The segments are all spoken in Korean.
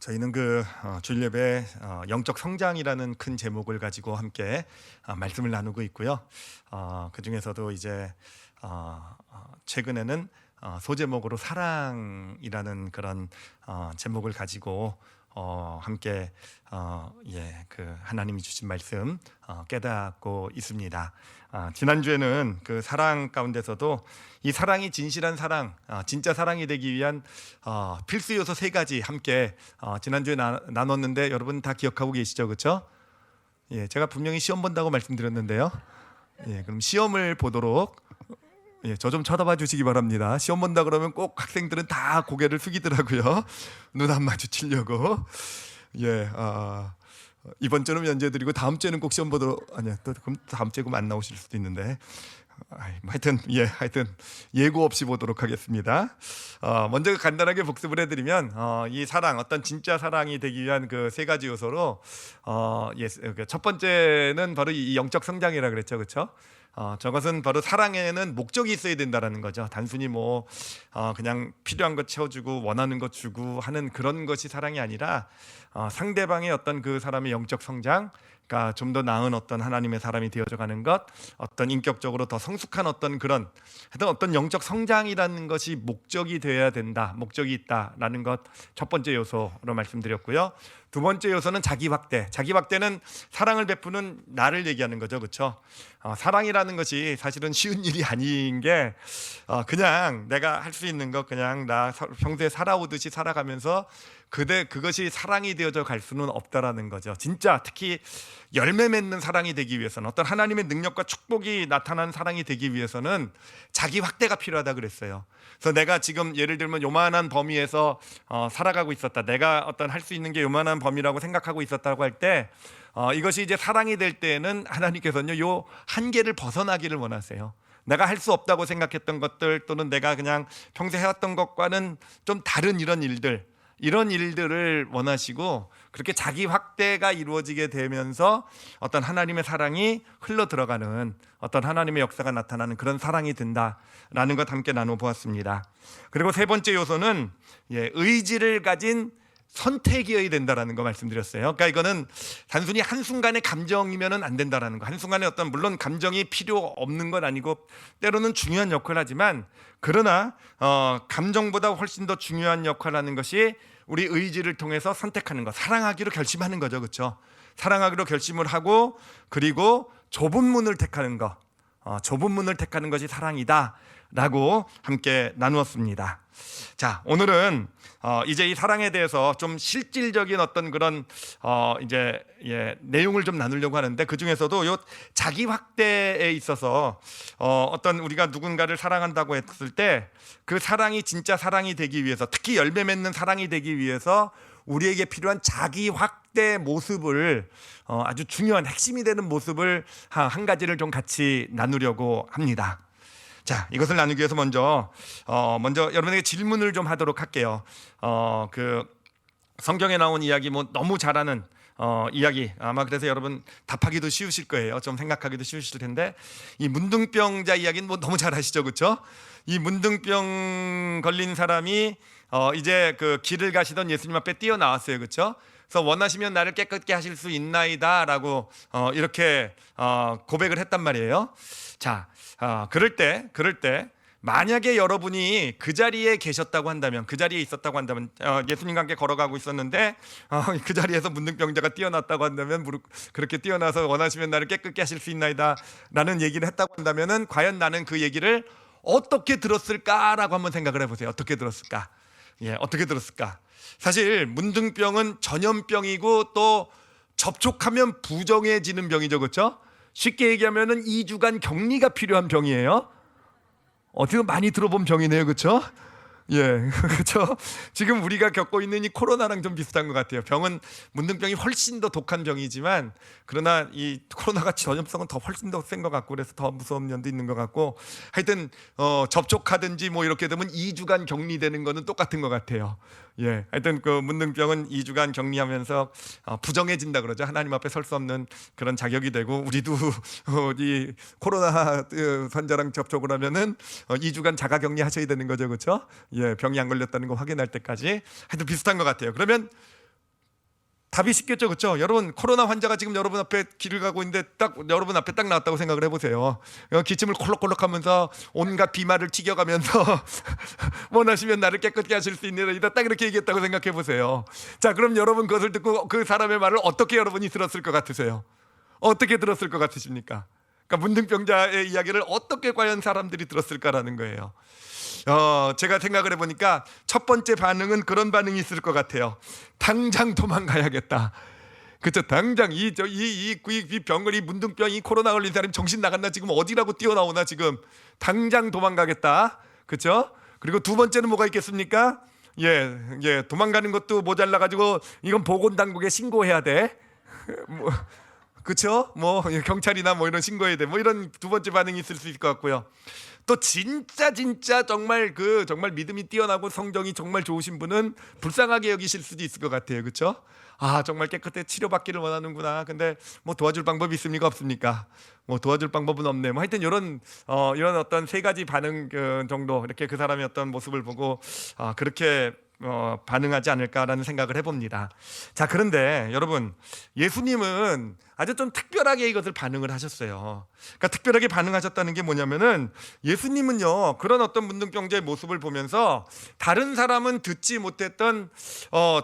저희는 주일 예배 영적 성장이라는 큰 제목을 가지고 함께 말씀을 나누고 있고요. 그 중에서도 이제 최근에는 소제목으로 사랑이라는 그런 제목을 가지고 함께 하나님이 주신 말씀 깨닫고 있습니다. 지난주에는 그 사랑 가운데서도 이 사랑이 진실한 사랑, 진짜 사랑이 되기 위한 필수 요소 세 가지 함께 지난주에 나눴는데 여러분 다 기억하고 계시죠, 그렇죠? 예, 제가 분명히 시험 본다고 말씀드렸는데요. 예, 그럼 시험을 보도록 저 좀 쳐다봐 주시기 바랍니다. 시험 본다 그러면 꼭 학생들은 다 고개를 숙이더라고요. 눈 안 마주치려고. 이번 주는 면제드리고 다음 주에는 꼭 시험 보도록. 또 그럼 다음 주에 안 나오실 수도 있는데. 하여튼 예고 없이 보도록 하겠습니다. 먼저 간단하게 복습을 해드리면 이 사랑, 어떤 진짜 사랑이 되기 위한 그 세 가지 요소로 첫 번째는 바로 이 영적 성장이라 그랬죠, 그렇죠? 저것은 바로 사랑에는 목적이 있어야 된다라는 거죠. 단순히 그냥 필요한 것 채워주고 원하는 것 주고 하는 그런 것이 사랑이 아니라 상대방의 어떤 그 사람의 영적 성장, 그러니까 좀 더 나은 어떤 하나님의 사람이 되어져 가는 것, 어떤 인격적으로 더 성숙한 어떤 그런 어떤 영적 성장이라는 것이 목적이 되어야 된다, 목적이 있다라는 것 첫 번째 요소로 말씀드렸고요. 두 번째 요소는 자기 확대. 자기 확대는 사랑을 베푸는 나를 얘기하는 거죠, 그렇죠? 사랑이라는 것이 사실은 쉬운 일이 아닌 게 그냥 내가 할 수 있는 것, 그냥 나 평소에 살아오듯이 살아가면서 그것이 사랑이 되어져 갈 수는 없다라는 거죠. 진짜 특히 열매 맺는 사랑이 되기 위해서는, 어떤 하나님의 능력과 축복이 나타나는 사랑이 되기 위해서는 자기 확대가 필요하다 그랬어요. 그래서 내가 지금 예를 들면 요만한 범위에서 살아가고 있었다, 내가 어떤 할 수 있는 게 요만한 범위라고 생각하고 있었다고 할 때 이것이 이제 사랑이 될 때에는 하나님께서는요, 요 한계를 벗어나기를 원하세요. 내가 할 수 없다고 생각했던 것들, 또는 내가 그냥 평소에 해왔던 것과는 좀 다른 이런 일들을 원하시고, 그렇게 자기 확대가 이루어지게 되면서 어떤 하나님의 사랑이 흘러 들어가는, 어떤 하나님의 역사가 나타나는 그런 사랑이 된다라는 것 함께 나눠보았습니다. 그리고 세 번째 요소는 의지를 가진 선택이어야 된다라는 거 말씀드렸어요. 그러니까 이거는 단순히 한순간의 감정이면은 안 된다라는 거. 한순간에 어떤, 물론 감정이 필요 없는 건 아니고 때로는 중요한 역할을 하지만, 그러나 감정보다 훨씬 더 중요한 역할을 하는 것이 우리 의지를 통해서 선택하는 것, 사랑하기로 결심하는 거죠, 그렇죠? 사랑하기로 결심을 하고, 그리고 좁은 문을 택하는 것, 좁은 문을 택하는 것이 사랑이다라고 함께 나누었습니다. 자, 오늘은 이제 이 사랑에 대해서 좀 실질적인 어떤 그런 내용을 좀 나누려고 하는데, 그 중에서도 요 자기 확대에 있어서 어떤 우리가 누군가를 사랑한다고 했을 때 그 사랑이 진짜 사랑이 되기 위해서, 특히 열매 맺는 사랑이 되기 위해서 우리에게 필요한 자기 확대 모습을, 아주 중요한 핵심이 되는 모습을 한 가지를 좀 같이 나누려고 합니다. 자, 이것을 나누기 위해서 먼저 여러분에게 질문을 좀 하도록 할게요. 그 성경에 나온 이야기, 너무 잘 아는 이야기, 아마 그래서 여러분 답하기도 쉬우실 거예요. 좀 생각하기도 쉬우실 텐데, 이 문둥병자 이야기는 너무 잘 아시죠, 그렇죠? 이 문둥병 걸린 사람이 이제 그 길을 가시던 예수님 앞에 뛰어나왔어요, 그렇죠? 그래서 원하시면 나를 깨끗게 하실 수 있나이다라고 이렇게 고백을 했단 말이에요. 자, 그럴 때 만약에 여러분이 그 자리에 계셨다고 한다면, 그 자리에 있었다고 한다면, 예수님과 함께 걸어가고 있었는데 그 자리에서 문둥병자가 뛰어났다고 한다면, 그렇게 뛰어나서 원하시면 나를 깨끗게 하실 수 있나이다 라는 얘기를 했다고 한다면은, 과연 나는 그 얘기를 어떻게 들었을까라고 한번 생각을 해보세요. 어떻게 들었을까? 어떻게 들었을까? 사실 문둥병은 전염병이고 또 접촉하면 부정해지는 병이죠, 그렇죠? 쉽게 얘기하면은 2주간 격리가 필요한 병이에요. 어떻게 많이 들어본 병이네요, 그렇죠? 그렇죠. 지금 우리가 겪고 있는 이 코로나랑 좀 비슷한 것 같아요. 병은, 문둥병이 훨씬 더 독한 병이지만, 그러나 이 코로나같이 전염성은 더 훨씬 더 센 것 같고, 그래서 더 무서운 면도 있는 것 같고, 하여튼 접촉하든지 이렇게 되면 2주간 격리되는 거는 똑같은 것 같아요. 하여튼 그 문둥병은 2주간 격리하면서 부정해진다 그러죠. 하나님 앞에 설 수 없는 그런 자격이 되고, 우리도 이 코로나 환자랑 접촉을 하면은 2주간 자가 격리하셔야 되는 거죠, 그렇죠? 병이 안 걸렸다는 거 확인할 때까지. 하여튼 비슷한 것 같아요. 그러면 답이 쉽겠죠, 그렇죠? 여러분, 코로나 환자가 지금 여러분 앞에 길을 가고 있는데 딱 여러분 앞에 딱 나왔다고 생각을 해보세요. 기침을 콜록콜록하면서 온갖 비말을 튀겨가면서 원하시면 나를 깨끗게 하실 수 있느니라 딱 이렇게 얘기했다고 생각해 보세요. 자, 그럼 여러분 그것을 듣고 그 사람의 말을 어떻게 여러분이 들었을 것 같으세요? 어떻게 들었을 것 같으십니까? 그러니까 문둥병자의 이야기를 어떻게 과연 사람들이 들었을까라는 거예요. 제가 생각을 해보니까 첫 번째 반응은 그런 반응이 있을 것 같아요. 당장 도망가야겠다. 그렇죠. 당장 이 병을, 이 문둥병, 이 코로나 걸린 사람이 정신 나갔나, 지금 어디라고 뛰어나오나, 지금 당장 도망가겠다. 그렇죠. 그리고 두 번째는 뭐가 있겠습니까? 도망가는 것도 모자라 가지고 이건 보건당국에 신고해야 돼. 뭐, 그렇죠? 뭐 경찰이나 뭐 이런 신고해야 돼. 뭐 이런 두 번째 반응이 있을 수 있을 것 같고요. 또 진짜 정말 정말 믿음이 뛰어나고 성정이 정말 좋으신 분은 불쌍하게 여기실 수도 있을 것 같아요. 그렇죠? 아, 정말 깨끗하게 치료받기를 원하는구나. 근데 뭐 도와줄 방법이 있습니까? 없습니까? 뭐 도와줄 방법은 없네. 뭐 하여튼 이런 어떤 세 가지 반응 정도, 이렇게 그 사람의 어떤 모습을 보고 그렇게 반응하지 않을까라는 생각을 해봅니다. 자, 그런데 여러분, 예수님은 아주 좀 특별하게 이것을 반응을 하셨어요. 그러니까 특별하게 반응하셨다는 게 뭐냐면은, 예수님은요, 그런 어떤 문둥병자의 모습을 보면서 다른 사람은 듣지 못했던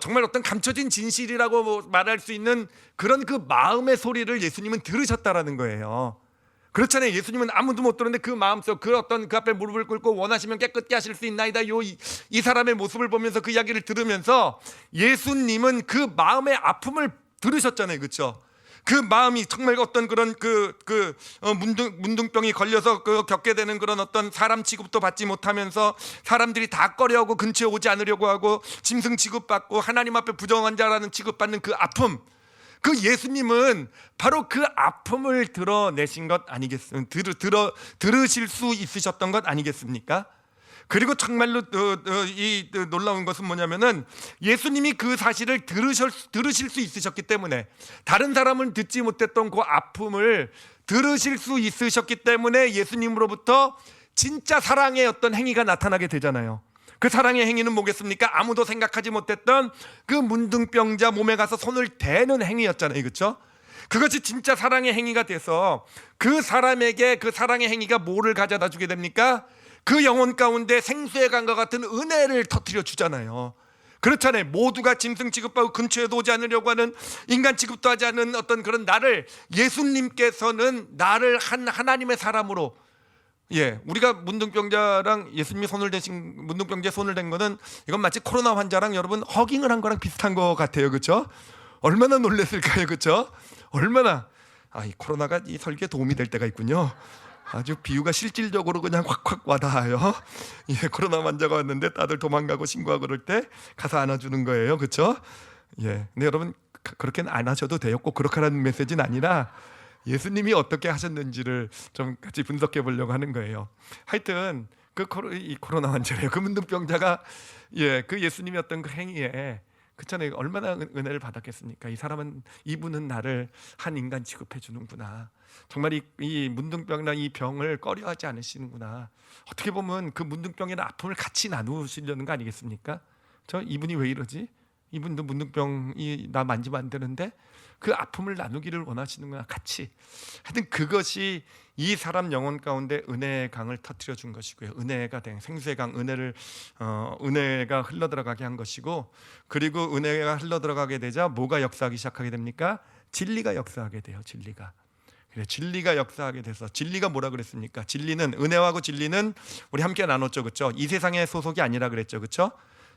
정말 어떤 감춰진 진실이라고 말할 수 있는 그런 그 마음의 소리를 예수님은 들으셨다라는 거예요. 그렇잖아요. 예수님은 아무도 못 들었는데 그 마음속, 그 앞에 무릎을 꿇고 원하시면 깨끗게 하실 수 있나이다, 이 사람의 모습을 보면서 그 이야기를 들으면서 예수님은 그 마음의 아픔을 들으셨잖아요. 그렇죠? 그 마음이 정말 어떤 그런 문둥병이 걸려서 겪게 되는 그런 어떤 사람 취급도 받지 못하면서 사람들이 다 꺼려하고 근처에 오지 않으려고 하고 짐승 취급받고 하나님 앞에 부정한 자라는 취급받는 그 아픔, 그 예수님은 바로 그 아픔을 드러내신 것 아니겠습니까? 들으실 수 있으셨던 것 아니겠습니까? 그리고 정말로 이 놀라운 것은 뭐냐면은, 예수님이 그 사실을 들으실 수 있으셨기 때문에, 다른 사람은 듣지 못했던 그 아픔을 들으실 수 있으셨기 때문에 예수님으로부터 진짜 사랑의 어떤 행위가 나타나게 되잖아요. 그 사랑의 행위는 뭐겠습니까? 아무도 생각하지 못했던 그 문둥병자 몸에 가서 손을 대는 행위였잖아요. 그렇죠? 그것이 진짜 사랑의 행위가 돼서 그 사람에게 그 사랑의 행위가 뭐를 가져다 주게 됩니까? 그 영혼 가운데 생수의 강과 같은 은혜를 터뜨려 주잖아요. 그렇잖아요. 모두가 짐승 취급하고 근처에도 오지 않으려고 하는, 인간 취급도 하지 않는 어떤 그런 나를, 예수님께서는 나를 한 하나님의 사람으로, 우리가 문둥병자랑 예수님이 문둥병자에 손을 댄 거는, 이건 마치 코로나 환자랑 여러분 허깅을 한 거랑 비슷한 것 같아요. 그렇죠? 얼마나 놀랐을까요? 그렇죠? 얼마나 이 코로나가 이 설계에 도움이 될 때가 있군요. 아주 비유가 실질적으로 그냥 확확 와닿아요. 코로나 환자가 왔는데 다들 도망가고 신고하고 그럴 때 가서 안아주는 거예요. 그렇죠? 근데 여러분, 그렇게는 안 하셔도 돼요. 꼭 그렇게 하라는 메시지는 아니라 예수님이 어떻게 하셨는지를 좀 같이 분석해 보려고 하는 거예요. 하여튼 이 코로나 환자래요. 그 문둥병자가 그 예수님이 어떤 그 행위에, 그렇잖아요. 얼마나 은혜를 받았겠습니까? 이분은 나를 한 인간 취급해 주는구나. 정말 이 문둥병이랑 이 병을 꺼려하지 않으시는구나. 어떻게 보면 그 문둥병이나 아픔을 같이 나누시려는 거 아니겠습니까? 이분이 왜 이러지? 이분도 문둥병이 나 만지면 안 되는데 그 아픔을 나누기를 원하시는구나, 같이. 하여튼 그것이 이 사람 영혼 가운데 은혜의 강을 터뜨려 준 것이고요. 은혜가 된 생수의 강, 은혜가 흘러들어가게 한 것이고, 그리고 은혜가 흘러들어가게 되자 뭐가 역사하기 시작하게 됩니까? 진리가 역사하게 돼요. 진리가 역사하게 돼서, 진리가 뭐라 그랬습니까? 은혜하고 진리는 우리 함께 나눴죠. 그렇죠? 이 세상의 소속이 아니라 그랬죠. 그렇죠?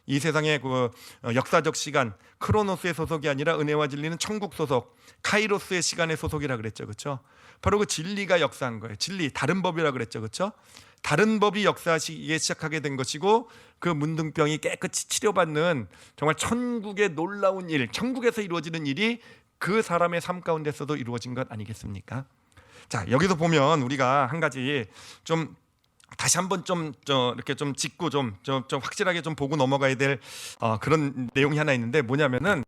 이 세상의 그 역사적 시간, 크로노스의 소속이 아니라 은혜와 진리는 천국 소속, 카이로스의 시간의 소속이라 그랬죠. 그렇죠? 바로 그 진리가 역사한 거예요. 진리, 다른 법이라 그랬죠. 그렇죠? 다른 법이 역사하기 시작하게 된 것이고, 그 문둥병이 깨끗이 치료받는 정말 천국의 놀라운 일, 천국에서 이루어지는 일이 그 사람의 삶 가운데서도 이루어진 것 아니겠습니까? 자, 여기서 보면 우리가 한 가지 좀 다시 한번 이렇게 좀 짚고 좀 확실하게 좀 보고 넘어가야 될 그런 내용이 하나 있는데, 뭐냐면은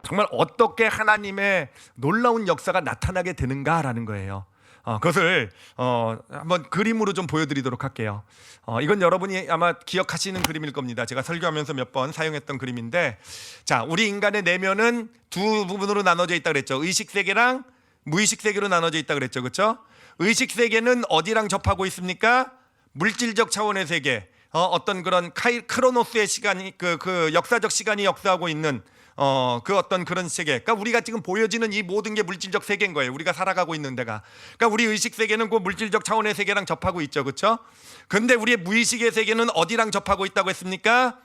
정말 어떻게 하나님의 놀라운 역사가 나타나게 되는가라는 거예요. 그것을 한번 그림으로 좀 보여드리도록 할게요. 이건 여러분이 아마 기억하시는 그림일 겁니다. 제가 설교하면서 몇 번 사용했던 그림인데, 자, 우리 인간의 내면은 두 부분으로 나눠져 있다 그랬죠. 의식 세계랑 무의식 세계로 나눠져 있다 그랬죠, 그렇죠? 의식 세계는 어디랑 접하고 있습니까? 물질적 차원의 세계, 어떤 그런 크로노스의 시간이 그 역사적 시간이 역사하고 있는 그 어떤 그런 세계. 그러니까 우리가 지금 보여지는 이 모든 게 물질적 세계인 거예요. 우리가 살아가고 있는 데가. 그러니까 우리 의식 세계는 그 물질적 차원의 세계랑 접하고 있죠, 그렇죠? 근데 우리의 무의식의 세계는 어디랑 접하고 있다고 했습니까?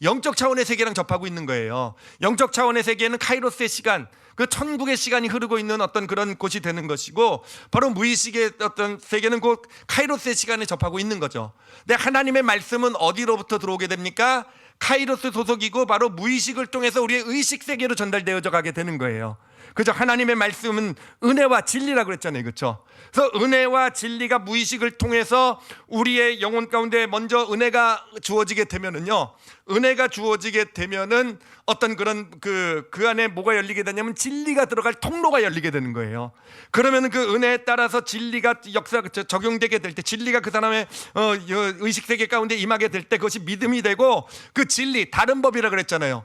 영적 차원의 세계랑 접하고 있는 거예요. 영적 차원의 세계는 카이로스의 시간, 그 천국의 시간이 흐르고 있는 어떤 그런 곳이 되는 것이고, 바로 무의식의 어떤 세계는 그 카이로스의 시간에 접하고 있는 거죠. 근데 하나님의 말씀은 어디로부터 들어오게 됩니까? 카이로스 소속이고 바로 무의식을 통해서 우리의 의식 세계로 전달되어져 가게 되는 거예요. 그죠? 하나님의 말씀은 은혜와 진리라고 그랬잖아요, 그렇죠? 그래서 은혜와 진리가 무의식을 통해서 우리의 영혼 가운데 먼저 은혜가 주어지게 되면은요, 은혜가 주어지게 되면은 어떤 그런 그 안에 뭐가 열리게 되냐면 진리가 들어갈 통로가 열리게 되는 거예요. 그러면은 그 은혜에 따라서 진리가 적용되게 될 때, 진리가 그 사람의 의식 세계 가운데 임하게 될 때 그것이 믿음이 되고, 그 진리, 다른 법이라 그랬잖아요.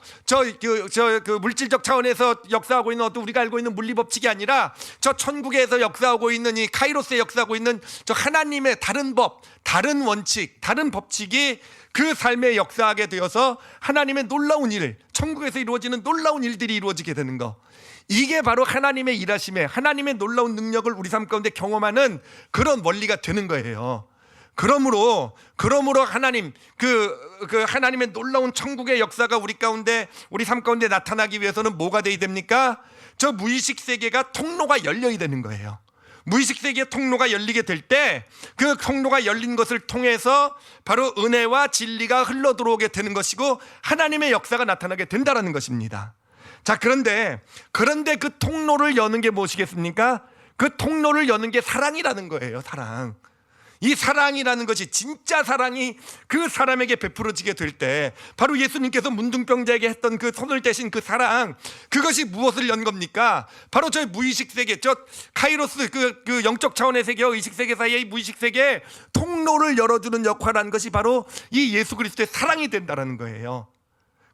그 물질적 차원에서 역사하고 있는 어떤 우리가 알고 있는 물리 법칙이 아니라 저 천국에서 역사하고 있는 이 카이로스에 역사하고 있는 저 하나님의 다른 법, 다른 원칙, 다른 법칙이 그 삶에 역사하게 되어서 하나님의 놀라운 일, 천국에서 이루어지는 놀라운 일들이 이루어지게 되는 거. 이게 바로 하나님의 일하심에, 하나님의 놀라운 능력을 우리 삶 가운데 경험하는 그런 원리가 되는 거예요. 그러므로 하나님 그 하나님의 놀라운 천국의 역사가 우리 가운데, 우리 삶 가운데 나타나기 위해서는 뭐가 돼야 됩니까? 저 무의식 세계가 통로가 열려야 되는 거예요. 무의식 세계의 통로가 열리게 될 때, 그 통로가 열린 것을 통해서 바로 은혜와 진리가 흘러 들어오게 되는 것이고 하나님의 역사가 나타나게 된다라는 것입니다. 자, 그런데 그 통로를 여는 게 무엇이겠습니까? 그 통로를 여는 게 사랑이라는 거예요. 사랑. 이 사랑이라는 것이, 진짜 사랑이 그 사람에게 베풀어지게 될 때, 바로 예수님께서 문둥병자에게 했던 그 손을 떼신 그 사랑, 그것이 무엇을 연 겁니까? 바로 저 무의식 세계, 저 카이로스 그 영적 차원의 세계와 의식 세계 사이의 무의식 세계 통로를 열어주는 역할을 한 것이 바로 이 예수 그리스도의 사랑이 된다라는 거예요.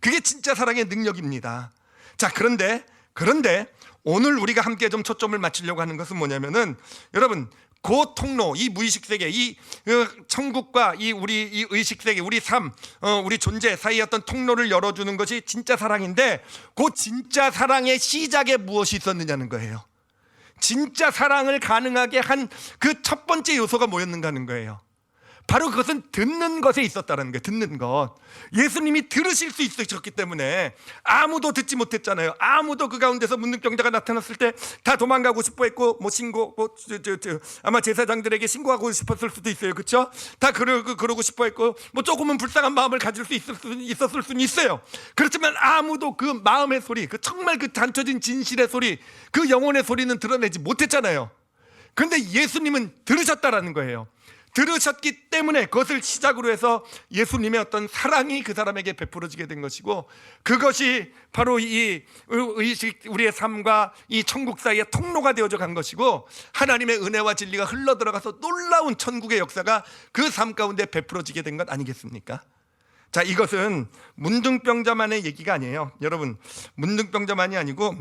그게 진짜 사랑의 능력입니다. 자, 그런데 오늘 우리가 함께 좀 초점을 맞추려고 하는 것은 뭐냐면은, 여러분, 그 통로, 이 무의식 세계, 이 천국과 우리 이 의식 세계, 우리 삶, 우리 존재 사이의 어떤 통로를 열어주는 것이 진짜 사랑인데, 그 진짜 사랑의 시작에 무엇이 있었느냐는 거예요. 진짜 사랑을 가능하게 한 그 첫 번째 요소가 뭐였는가 하는 거예요. 바로 그것은 듣는 것에 있었다는 거예요. 듣는 것. 예수님이 들으실 수 있으셨기 때문에 아무도 듣지 못했잖아요. 아무도 그 가운데서 문둥병자가 나타났을 때 다 도망가고 싶어했고, 아마 제사장들에게 신고하고 싶었을 수도 있어요, 그렇죠? 다 그러고 싶어했고, 조금은 불쌍한 마음을 가질 수 있었을 수는 있어요. 그렇지만 아무도 그 마음의 소리, 그 정말 그 단춰진 진실의 소리, 그 영혼의 소리는 드러내지 못했잖아요. 그런데 예수님은 들으셨다라는 거예요. 들으셨기 때문에 그것을 시작으로 해서 예수님의 어떤 사랑이 그 사람에게 베풀어지게 된 것이고, 그것이 바로 이 의식, 우리의 삶과 이 천국 사이의 통로가 되어져 간 것이고, 하나님의 은혜와 진리가 흘러들어가서 놀라운 천국의 역사가 그 삶 가운데 베풀어지게 된 것 아니겠습니까? 자, 이것은 문둥병자만의 얘기가 아니에요. 여러분, 문둥병자만이 아니고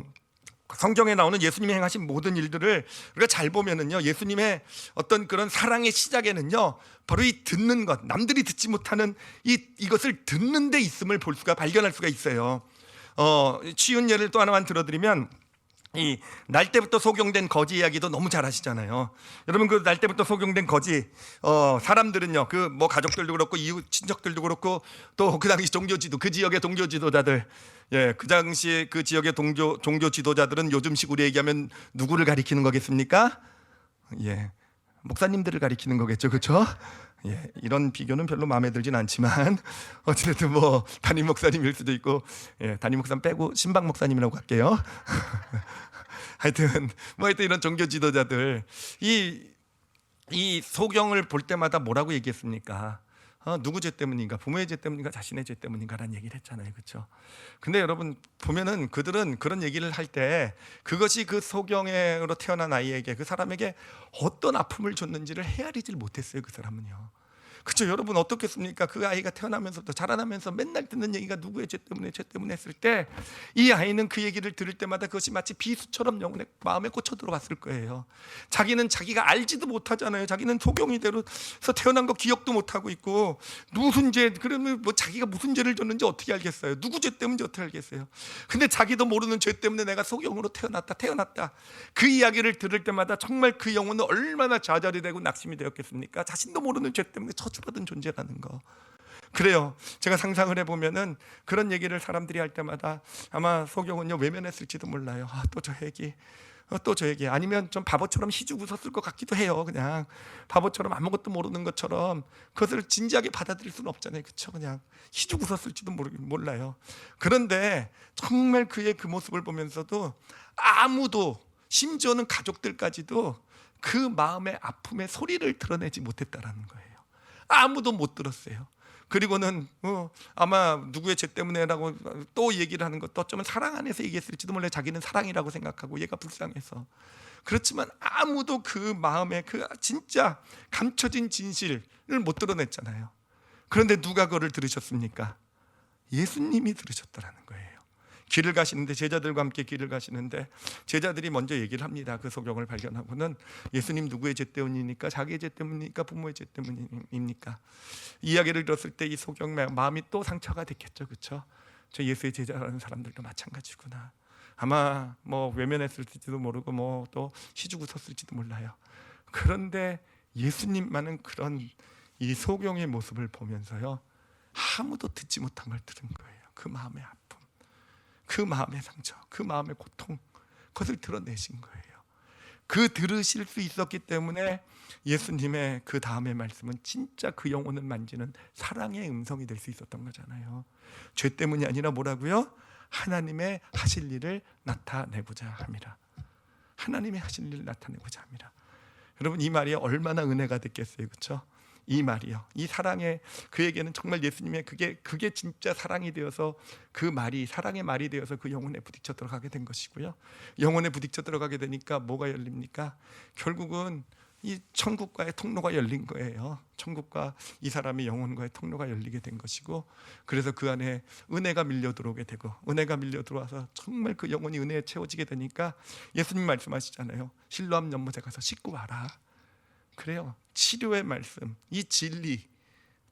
성경에 나오는 예수님이 행하신 모든 일들을 우리가 잘 보면은요, 예수님의 어떤 그런 사랑의 시작에는요, 바로 이 듣는 것, 남들이 듣지 못하는 이것을 듣는 데 있음을 발견할 수가 있어요. 쉬운 예를 또 하나만 들어드리면, 이 날 때부터 소경된 거지 이야기도 너무 잘 아시잖아요. 여러분, 그 날 때부터 소경된 거지, 사람들은요, 그 뭐 가족들도 그렇고 이웃 친척들도 그렇고, 또 그 당시 종교지도, 그 지역의 종교 지도자들, 그 당시 그 지역의 종교 지도자들은 요즘식 우리 얘기하면 누구를 가리키는 거겠습니까? 목사님들을 가리키는 거겠죠, 그렇죠? 이런 비교는 별로 마음에 들진 않지만 어쨌든 뭐 담임 목사님일 수도 있고, 담임 목사님 빼고 신방 목사님이라고 할게요. 하여튼 이런 종교 지도자들 이 소경을 볼 때마다 뭐라고 얘기했습니까? 누구 죄 때문인가? 부모의 죄 때문인가? 자신의 죄 때문인가라는 얘기를 했잖아요, 그렇죠? 근데 여러분 보면은 그들은 그런 얘기를 할 때 그것이 그 소경으로 태어난 아이에게, 그 사람에게 어떤 아픔을 줬는지를 헤아리질 못했어요, 그 사람은요. 그렇죠? 여러분 어떻겠습니까? 그 아이가 태어나면서도 자라나면서 맨날 듣는 얘기가 누구의 죄 때문에 했을 때 이 아이는 그 얘기를 들을 때마다 그것이 마치 비수처럼 영혼의 마음에 꽂혀 들어갔을 거예요. 자기는 자기가 알지도 못하잖아요. 자기는 소경이 되어서 태어난 거 기억도 못하고 있고, 무슨 죄, 그러면 뭐 자기가 무슨 죄를 졌는지 어떻게 알겠어요? 누구 죄 때문인지 어떻게 알겠어요? 근데 자기도 모르는 죄 때문에 내가 소경으로 태어났다. 그 이야기를 들을 때마다 정말 그 영혼은 얼마나 좌절이 되고 낙심이 되었겠습니까? 자신도 모르는 죄 때문에 처출하던 존재라는 거. 그래요. 제가 상상을 해보면은 그런 얘기를 사람들이 할 때마다 아마 소경은요 외면했을지도 몰라요. 또 저 얘기, 또 저 얘기. 아니면 좀 바보처럼 희죽 웃었을 것 같기도 해요. 그냥 바보처럼 아무것도 모르는 것처럼 그것을 진지하게 받아들일 수는 없잖아요, 그렇죠? 그냥 희죽 웃었을지도 몰라요. 그런데 정말 그의 그 모습을 보면서도 아무도, 심지어는 가족들까지도 그 마음의 아픔의 소리를 드러내지 못했다라는 거예요. 아무도 못 들었어요. 그리고는 아마 누구의 죄 때문에라고 또 얘기를 하는 것도 어쩌면 사랑 안에서 얘기했을지도 몰라요. 자기는 사랑이라고 생각하고 얘가 불쌍해서. 그렇지만 아무도 그 마음의 그 진짜 감춰진 진실을 못 드러냈잖아요. 그런데 누가 그거를 들으셨습니까? 예수님이 들으셨다라는 거예요. 길을 가시는데, 제자들과 함께 길을 가시는데 제자들이 먼저 얘기를 합니다. 그 소경을 발견하고는 예수님 누구의 죄 때문입니까? 자기의 죄 때문입니까? 부모의 죄 때문입니까? 이야기를 들었을 때 이 소경 마음이 또 상처가 됐겠죠, 그렇죠? 저 예수의 제자라는 사람들도 마찬가지구나. 아마 뭐 외면했을지도 모르고 뭐 또 시주고 웃었을지도 몰라요. 그런데 예수님만은 그런 이 소경의 모습을 보면서요 아무도 듣지 못한 걸 들은 거예요. 그 마음의 아픔, 그 마음의 상처, 그 마음의 고통, 그것을 드러내신 거예요. 그 들으실 수 있었기 때문에 예수님의 그 다음의 말씀은 진짜 그 영혼을 만지는 사랑의 음성이 될 수 있었던 거잖아요. 죄 때문이 아니라 뭐라고요? 하나님의 하실 일을 나타내고자 함이라. 하나님의 하실 일을 나타내고자 함이라. 여러분 이 말이 얼마나 은혜가 됐겠어요, 그렇죠? 이 말이요, 이 사랑의, 그에게는 정말 예수님의 그게 진짜 사랑이 되어서, 그 말이 사랑의 말이 되어서 그 영혼에 부딪혀 들어가게 된 것이고요. 영혼에 부딪혀 들어가게 되니까 뭐가 열립니까? 결국은 이 천국과의 통로가 열린 거예요. 천국과 이 사람의 영혼과의 통로가 열리게 된 것이고, 그래서 그 안에 은혜가 밀려 들어오게 되고, 은혜가 밀려 들어와서 정말 그 영혼이 은혜에 채워지게 되니까 예수님 말씀하시잖아요. 실로암 연못에 가서 씻고 와라. 그래요. 치료의 말씀, 이 진리,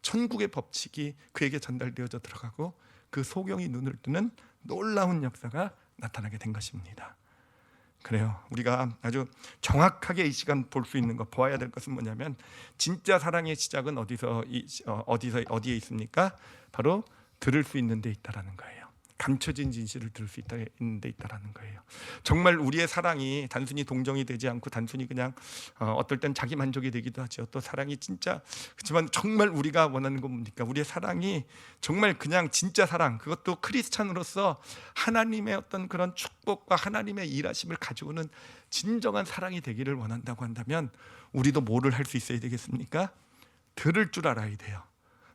천국의 법칙이 그에게 전달되어져 들어가고 그 소경이 눈을 뜨는 놀라운 역사가 나타나게 된 것입니다. 그래요. 우리가 아주 정확하게 이 시간 볼 수 있는 것, 보아야 될 것은 뭐냐면, 진짜 사랑의 시작은 어디에 있습니까? 바로 들을 수 있는 데 있다라는 거예요. 감춰진 진실을 들을 수 있는 데 있다라는 거예요. 정말 우리의 사랑이 단순히 동정이 되지 않고 단순히 그냥 어떨 땐 자기 만족이 되기도 하죠. 또 사랑이 진짜, 그렇지만 정말 우리가 원하는 건 뭡니까? 우리의 사랑이 정말 그냥 진짜 사랑, 그것도 크리스찬으로서 하나님의 어떤 그런 축복과 하나님의 일하심을 가져오는 진정한 사랑이 되기를 원한다고 한다면 우리도 뭐를 할 수 있어야 되겠습니까? 들을 줄 알아야 돼요.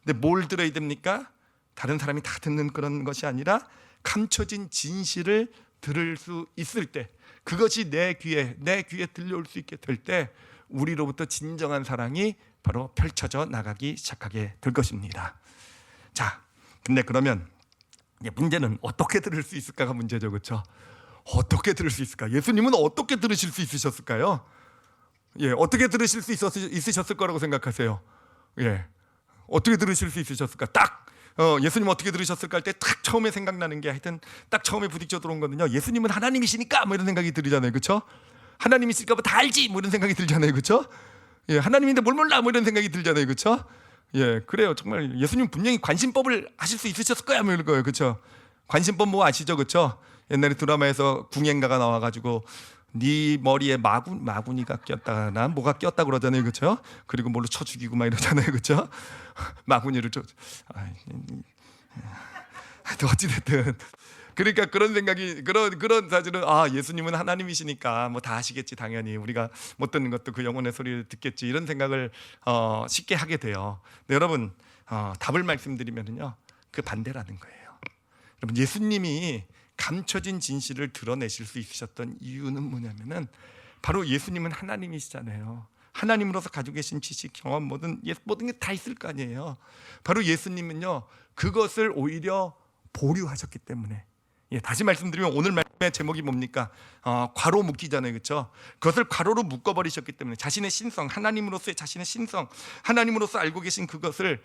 근데 뭘 들어야 됩니까? 다른 사람이 다 듣는 그런 것이 아니라 감춰진 진실을 들을 수 있을 때, 그것이 내 귀에 들려올 수 있게 될 때 우리로부터 진정한 사랑이 바로 펼쳐져 나가기 시작하게 될 것입니다. 자, 근데 그러면 문제는 어떻게 들을 수 있을까가 문제죠, 그렇죠? 어떻게 들을 수 있을까? 예수님은 어떻게 들으실 수 있으셨을까요? 어떻게 들으실 수 있으셨을 거라고 생각하세요? 어떻게 들으실 수 있으셨을까? 예수님 어떻게 들으셨을까 할 때 딱 처음에 생각나는 게, 하여튼 딱 처음에 부딪혀 들어온 거는요, 예수님은 하나님이시니까 뭐 이런 생각이 들잖아요, 그렇죠? 하나님이실까 뭐 다 알지 뭐 이런 생각이 들잖아요, 그렇죠? 하나님인데 뭘 몰라 뭐 이런 생각이 들잖아요, 그렇죠? 그래요. 정말 예수님 분명히 관심법을 하실 수 있으셨을 거야 뭐 이럴 거예요, 그렇죠? 관심법 뭐 아시죠, 그렇죠? 옛날에 드라마에서 궁예가가 나와가지고 네 머리에 마구니가 꼈다나 뭐가 꼈다 그러잖아요, 그렇죠? 그리고 뭘로 쳐 죽이고 막 이러잖아요, 그렇죠? 마구니를 어찌됐든 그러니까 그런 생각이, 그런 사실은 예수님은 하나님이시니까 뭐 다 아시겠지, 당연히 우리가 못 듣는 것도 그 영혼의 소리를 듣겠지, 이런 생각을 쉽게 하게 돼요. 근데 여러분 답을 말씀드리면요, 그 반대라는 거예요. 여러분, 예수님이 감춰진 진실을 드러내실 수 있으셨던 이유는 뭐냐면은 바로 예수님은 하나님이시잖아요. 하나님으로서 가지고 계신 지식, 경험, 모든 게 다 있을 거 아니에요. 바로 예수님은요, 그것을 오히려 보류하셨기 때문에, 다시 말씀드리면 오늘 말씀의 제목이 뭡니까? 괄호 묶기잖아요, 그렇죠? 그것을 괄호로 묶어버리셨기 때문에 자신의 신성, 하나님으로서의 자신의 신성, 하나님으로서 알고 계신 그것을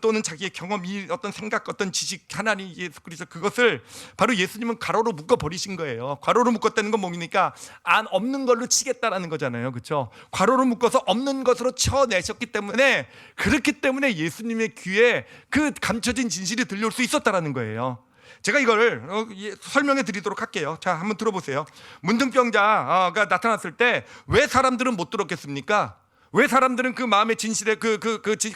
또는 자기의 경험, 어떤 생각, 어떤 지식, 하나님 예수 그리스도, 그것을 바로 예수님은 괄호로 묶어버리신 거예요. 괄호로 묶었다는 건 뭡니까? 없는 걸로 치겠다라는 거잖아요, 그렇죠? 괄호로 묶어서 없는 것으로 쳐내셨기 때문에, 그렇기 때문에 예수님의 귀에 그 감춰진 진실이 들려올 수 있었다라는 거예요. 제가 이걸 설명해 드리도록 할게요. 자, 한번 들어보세요. 문둥병자가 나타났을 때 왜 사람들은 못 들었겠습니까? 왜 사람들은 그 마음의 진실의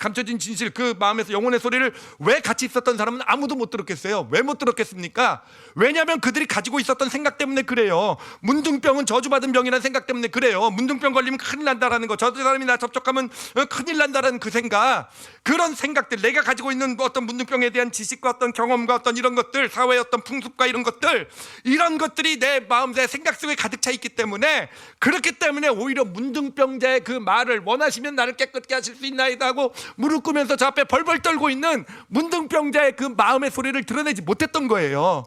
감춰진 진실, 그 마음에서 영혼의 소리를 왜 같이 있었던 사람은 아무도 못 들었겠어요? 왜 못 들었겠습니까? 왜냐하면 그들이 가지고 있었던 생각 때문에 그래요. 문둥병은 저주받은 병이라는 생각 때문에 그래요. 문둥병 걸리면 큰일 난다라는 거, 저 사람이 나 접촉하면 큰일 난다라는 그 생각, 그런 생각들, 내가 가지고 있는 어떤 문둥병에 대한 지식과 어떤 경험과 어떤 이런 것들, 사회의 어떤 풍습과 이런 것들, 이런 것들이 내 마음, 내 생각 속에 가득 차 있기 때문에, 그렇기 때문에 오히려 문둥병자의 그 말을 원하시면 나를 깨끗게 하실 수 있나이다 하고 무릎 꿇으면서 저 앞에 벌벌 떨고 있는 문둥병자의 그 마음의 소리를 드러내지 못했던 거예요.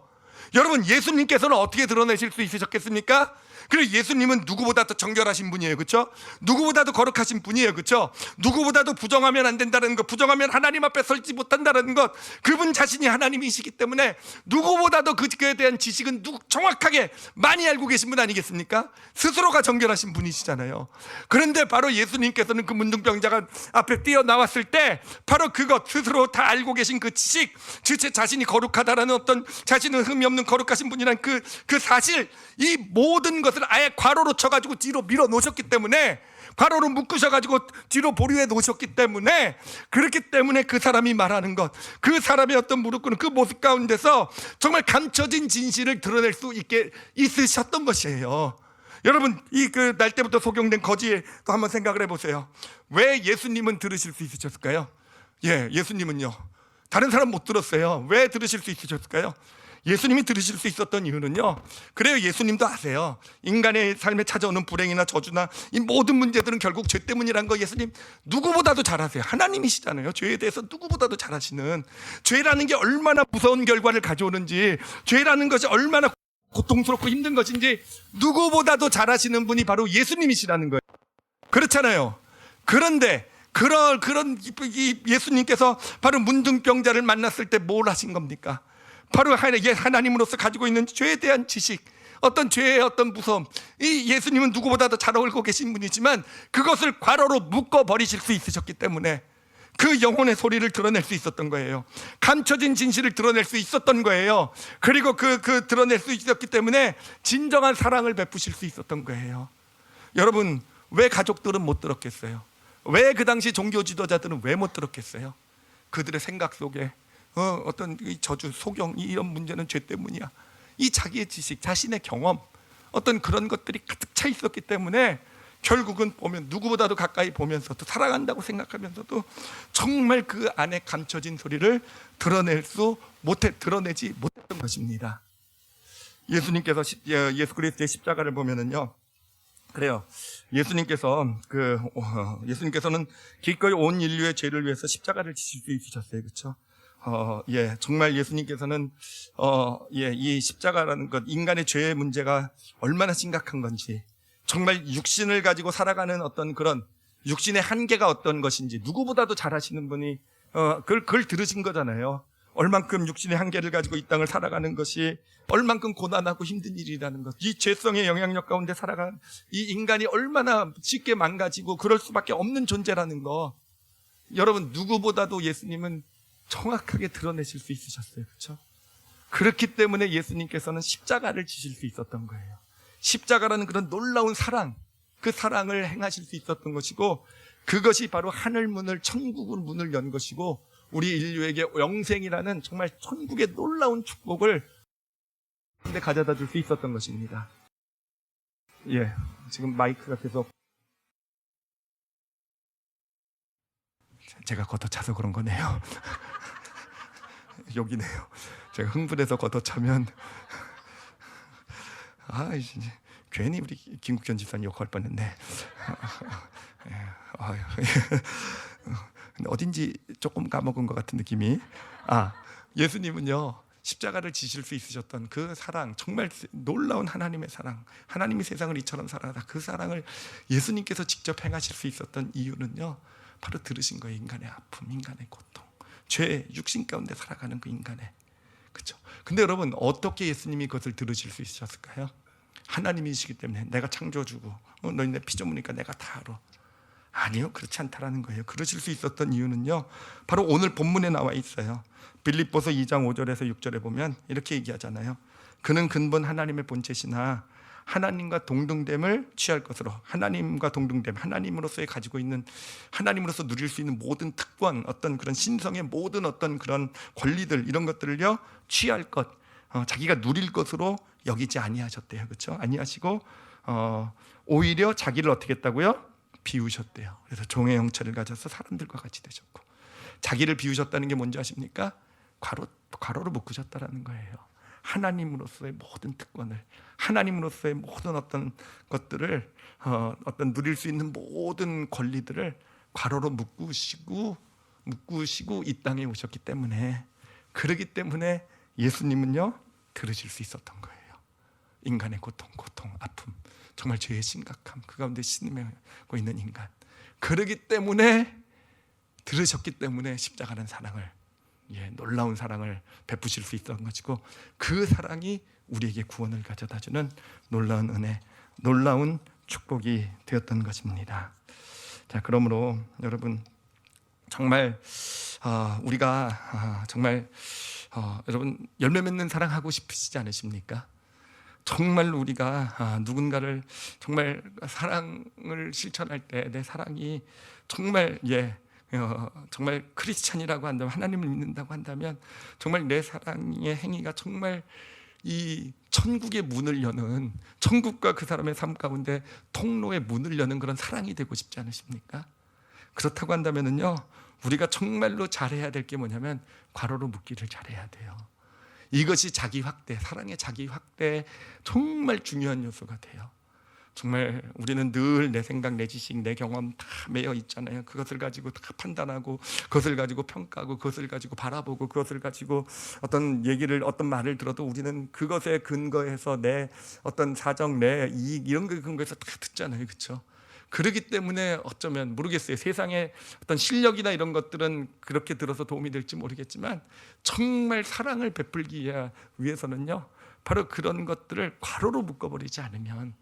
여러분, 예수님께서는 어떻게 드러내실 수 있으셨겠습니까? 그리고 예수님은 누구보다도 정결하신 분이에요, 그렇죠? 누구보다도 거룩하신 분이에요, 그렇죠? 누구보다도 부정하면 안 된다는 것, 부정하면 하나님 앞에 설지 못한다는 것, 그분 자신이 하나님이시기 때문에 누구보다도 그에 대한 지식은 정확하게 많이 알고 계신 분 아니겠습니까? 스스로가 정결하신 분이시잖아요. 그런데 바로 예수님께서는 그 문둥병자가 앞에 뛰어나왔을 때 바로 그것, 스스로 다 알고 계신 그 지식, 제 자신이 거룩하다라는 어떤, 자신은 흠이 없는 거룩하신 분이라는 그 사실, 이 모든 것을 아예 괄호로 쳐가지고 뒤로 밀어 놓으셨기 때문에, 괄호로 묶으셔가지고 뒤로 보류해 놓으셨기 때문에, 그렇기 때문에 그 사람이 말하는 것, 그 사람의 어떤 무릎 꿇는 그 모습 가운데서 정말 감춰진 진실을 드러낼 수 있게 있으셨던 것이에요. 여러분, 그 날 때부터 속용된 거지에 또 한번 생각을 해보세요. 왜 예수님은 들으실 수 있으셨을까요? 예수님은요, 다른 사람 못 들었어요. 왜 들으실 수 있으셨을까요? 예수님이 들으실 수 있었던 이유는요, 그래요, 예수님도 아세요. 인간의 삶에 찾아오는 불행이나 저주나 이 모든 문제들은 결국 죄 때문이라는 거 예수님 누구보다도 잘 아세요. 하나님이시잖아요. 죄에 대해서 누구보다도 잘 아시는, 죄라는 게 얼마나 무서운 결과를 가져오는지, 죄라는 것이 얼마나 고통스럽고 힘든 것인지 누구보다도 잘 아시는 분이 바로 예수님이시라는 거예요. 그렇잖아요. 그런데 그런 예수님께서 바로 문둥병자를 만났을 때 뭘 하신 겁니까? 바로 하나님으로서 가지고 있는 죄에 대한 지식, 어떤 죄의 어떤 무서움, 이 예수님은 누구보다도 잘 알고 계신 분이지만 그것을 괄호로 묶어버리실 수 있으셨기 때문에 그 영혼의 소리를 드러낼 수 있었던 거예요. 감춰진 진실을 드러낼 수 있었던 거예요. 그리고 그 드러낼 수 있었기 때문에 진정한 사랑을 베푸실 수 있었던 거예요. 여러분, 왜 가족들은 못 들었겠어요? 왜 그 당시 종교 지도자들은 왜 못 들었겠어요? 그들의 생각 속에 어떤 이 저주, 속영, 이런 문제는 죄 때문이야, 이 자기의 지식, 자신의 경험, 어떤 그런 것들이 가득 차 있었기 때문에 결국은 보면 누구보다도 가까이 보면서도 사랑한다고 생각하면서도 정말 그 안에 감춰진 소리를 드러내지 못했던 것입니다. 예수님께서 예수 그리스도의 십자가를 보면은요, 그래요. 예수님께서는 기꺼이 온 인류의 죄를 위해서 십자가를 지실 수 있으셨어요, 그렇죠? 정말 예수님께서는 이 십자가라는 것, 인간의 죄의 문제가 얼마나 심각한 건지, 정말 육신을 가지고 살아가는 어떤 그런 육신의 한계가 어떤 것인지 누구보다도 잘 아시는 분이 그걸 들으신 거잖아요. 얼만큼 육신의 한계를 가지고 이 땅을 살아가는 것이 얼만큼 고난하고 힘든 일이라는 것, 이 죄성의 영향력 가운데 살아가는 이 인간이 얼마나 쉽게 망가지고 그럴 수밖에 없는 존재라는 거, 여러분, 누구보다도 예수님은 정확하게 드러내실 수 있으셨어요, 그렇죠? 그렇기 때문에 예수님께서는 십자가를 지실 수 있었던 거예요. 십자가라는 그런 놀라운 사랑, 그 사랑을 행하실 수 있었던 것이고, 그것이 바로 하늘 문을, 천국의 문을 연 것이고, 우리 인류에게 영생이라는 정말 천국의 놀라운 축복을 가져다 줄 수 있었던 것입니다. 지금 마이크가 계속 제가 걷어차서 그런 거네요. 여기네요. 제가 흥분해서 걷어차면 이제 괜히 우리 김국현 집사님 욕할 뻔했네. 근데 어딘지 조금 까먹은 것 같은 느낌이. 예수님은요 십자가를 지실 수 있으셨던 그 사랑, 정말 놀라운 하나님의 사랑, 하나님이 세상을 이처럼 사랑하다, 그 사랑을 예수님께서 직접 행하실 수 있었던 이유는요 바로 들으신 거예요. 인간의 아픔, 인간의 고통, 죄, 육신 가운데 살아가는 그 인간의, 그렇죠? 근데 여러분 어떻게 예수님이 그것을 들으실 수 있으셨을까요? 하나님이시기 때문에, 내가 창조주고 너희 내 피조물이니까 내가 다 알아. 아니요, 그렇지 않다라는 거예요. 그러실 수 있었던 이유는요 바로 오늘 본문에 나와 있어요. 빌립보서 2장 5절에서 6절에 보면 이렇게 얘기하잖아요. 그는 근본 하나님의 본체시나 하나님과 동등됨을 취할 것으로, 하나님과 동등됨, 하나님으로서의 가지고 있는, 하나님으로서 누릴 수 있는 모든 특권, 어떤 그런 신성의 모든 어떤 그런 권리들, 이런 것들을요 취할 것, 자기가 누릴 것으로 여기지 아니하셨대요. 그렇죠? 아니하시고 오히려 자기를 어떻게 했다고요? 비우셨대요. 그래서 종의 형체를 가져서 사람들과 같이 되셨고, 자기를 비우셨다는 게 뭔지 아십니까? 과로로 묶으셨다라는 거예요. 하나님으로서의 모든 특권을, 하나님으로서의 모든 어떤 것들을, 어떤 누릴 수 있는 모든 권리들을 과로로 묶으시고 이 땅에 오셨기 때문에, 그러기 때문에 예수님은요 들으실 수 있었던 거예요. 인간의 고통, 아픔, 정말 죄의 심각함, 그 가운데 신음하고 있는 인간, 그러기 때문에 들으셨기 때문에 십자가는 사랑을, 놀라운 사랑을 베푸실 수 있었던 것이고, 그 사랑이 우리에게 구원을 가져다주는 놀라운 은혜, 놀라운 축복이 되었던 것입니다. 자, 그러므로 여러분 정말 우리가 정말 여러분 열매 맺는 사랑하고 싶으시지 않으십니까? 정말 우리가 누군가를 정말 사랑을 실천할 때 내 사랑이 정말 정말 크리스찬이라고 한다면, 하나님을 믿는다고 한다면, 정말 내 사랑의 행위가 정말 이 천국의 문을 여는, 천국과 그 사람의 삶 가운데 통로의 문을 여는 그런 사랑이 되고 싶지 않으십니까? 그렇다고 한다면은요 우리가 정말로 잘해야 될 게 뭐냐면 과로로 묶기를 잘해야 돼요. 이것이 자기 확대, 사랑의 자기 확대에 정말 중요한 요소가 돼요. 정말 우리는 늘 내 생각, 내 지식, 내 경험 다 매여 있잖아요. 그것을 가지고 다 판단하고, 그것을 가지고 평가하고, 그것을 가지고 바라보고, 그것을 가지고 어떤 얘기를, 어떤 말을 들어도 우리는 그것에 근거해서 내 어떤 사정, 내 이익, 이런 거 근거해서 다 듣잖아요. 그렇죠? 그렇기 때문에 어쩌면 모르겠어요. 세상의 어떤 실력이나 이런 것들은 그렇게 들어서 도움이 될지 모르겠지만, 정말 사랑을 베풀기 위해서는요 바로 그런 것들을 과로로 묶어버리지 않으면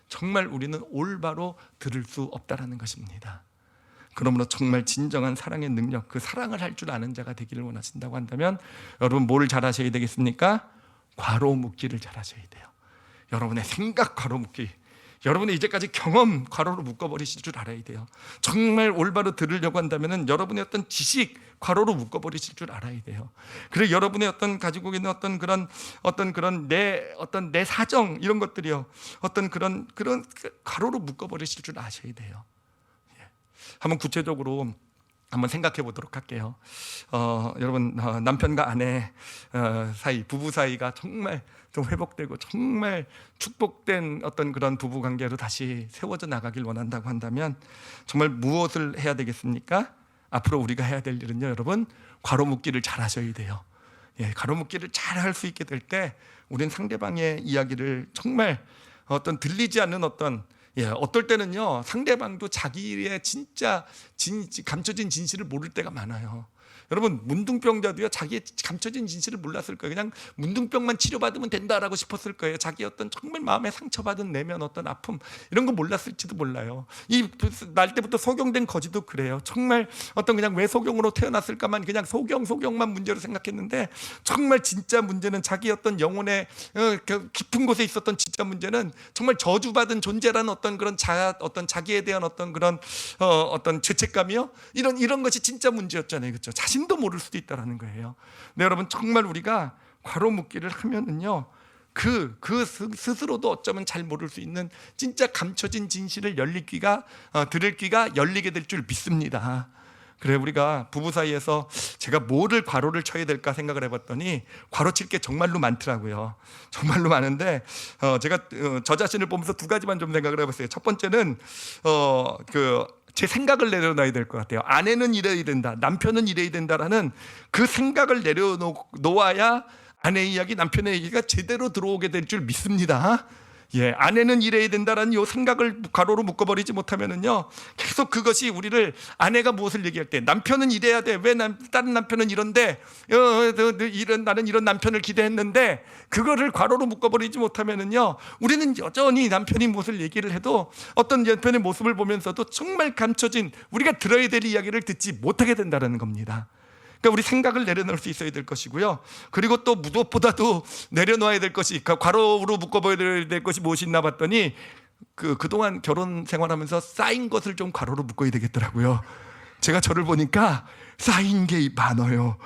정말 우리는 올바로 들을 수 없다라는 것입니다. 그러므로 정말 진정한 사랑의 능력, 그 사랑을 할 줄 아는 자가 되기를 원하신다고 한다면 여러분 뭘 잘하셔야 되겠습니까? 과로 묶기를 잘하셔야 돼요. 여러분의 생각 과로 묶기, 여러분의 이제까지 경험 과로로 묶어버리실 줄 알아야 돼요. 정말 올바로 들으려고 한다면 여러분의 어떤 지식 과로로 묶어버리실 줄 알아야 돼요. 그리고 여러분의 어떤 가지고 있는 어떤 그런 내 사정, 이런 것들이요 어떤 그런 과로로 묶어버리실 줄 아셔야 돼요. 한번 구체적으로 한번 생각해 보도록 할게요. 여러분 남편과 아내 사이, 부부 사이가 정말 좀 회복되고 정말 축복된 어떤 그런 부부 관계로 다시 세워져 나가길 원한다고 한다면 정말 무엇을 해야 되겠습니까? 앞으로 우리가 해야 될 일은요 여러분 괄호 묶기를 잘 하셔야 돼요. 괄호 묶기를 잘 할 수 있게 될 때 우리는 상대방의 이야기를 정말 어떤 들리지 않는 어떨 때는요 상대방도 자기의 진짜 감춰진 진실을 모를 때가 많아요. 여러분 문둥병자도요 자기의 감춰진 진실을 몰랐을 거예요. 그냥 문둥병만 치료받으면 된다라고 싶었을 거예요. 자기 어떤 정말 마음에 상처받은 내면 어떤 아픔 이런 거 몰랐을지도 몰라요. 이 날 때부터 소경된 거지도 그래요. 정말 어떤 그냥 왜 소경으로 태어났을까만 그냥 소경만 문제로 생각했는데 정말 진짜 문제는 자기 어떤 영혼의 깊은 곳에 있었던 진짜 문제는 정말 저주받은 존재라는 어떤 그런 어떤 자기에 대한 어떤 그런 어떤 죄책감이요. 이런 것이 진짜 문제였잖아요. 그렇죠? 자신도 모를 수도 있다라는 거예요. 네, 여러분 정말 우리가 괄호 묶기를 하면은요 스스로도 어쩌면 잘 모를 수 있는 진짜 감춰진 진실을 들을 귀가 열리게 될 줄 믿습니다. 그래, 우리가 부부 사이에서 제가 뭐를 괄호를 쳐야 될까 생각을 해봤더니 괄호칠 게 정말로 많더라고요. 정말로 많은데 제가 저 자신을 보면서 두 가지만 좀 생각을 해봤어요. 첫 번째는 제 생각을 내려놔야 될 것 같아요. 아내는 이래야 된다, 남편은 이래야 된다라는 그 생각을 내려놓아야 아내의 이야기, 남편의 얘기가 제대로 들어오게 될 줄 믿습니다. 예, 아내는 이래야 된다라는 이 생각을 괄호로 묶어버리지 못하면은요, 계속 그것이 우리를, 아내가 무엇을 얘기할 때 남편은 이래야 돼, 왜 다른 남편은 이런데, 나는 이런 남편을 기대했는데, 그거를 괄호로 묶어버리지 못하면은요, 우리는 여전히 남편이 무엇을 얘기를 해도 어떤 남편의 모습을 보면서도 정말 감춰진 우리가 들어야 될 이야기를 듣지 못하게 된다는 겁니다. 그러니까 우리 생각을 내려놓을 수 있어야 될 것이고요. 그리고 또 무엇보다도 내려놓아야 될 것이, 괄호로 묶어봐야 될 것이 무엇이 있나 봤더니 그동안 결혼 생활하면서 쌓인 것을 좀 괄호로 묶어야 되겠더라고요. 제가 저를 보니까 쌓인 게 많아요.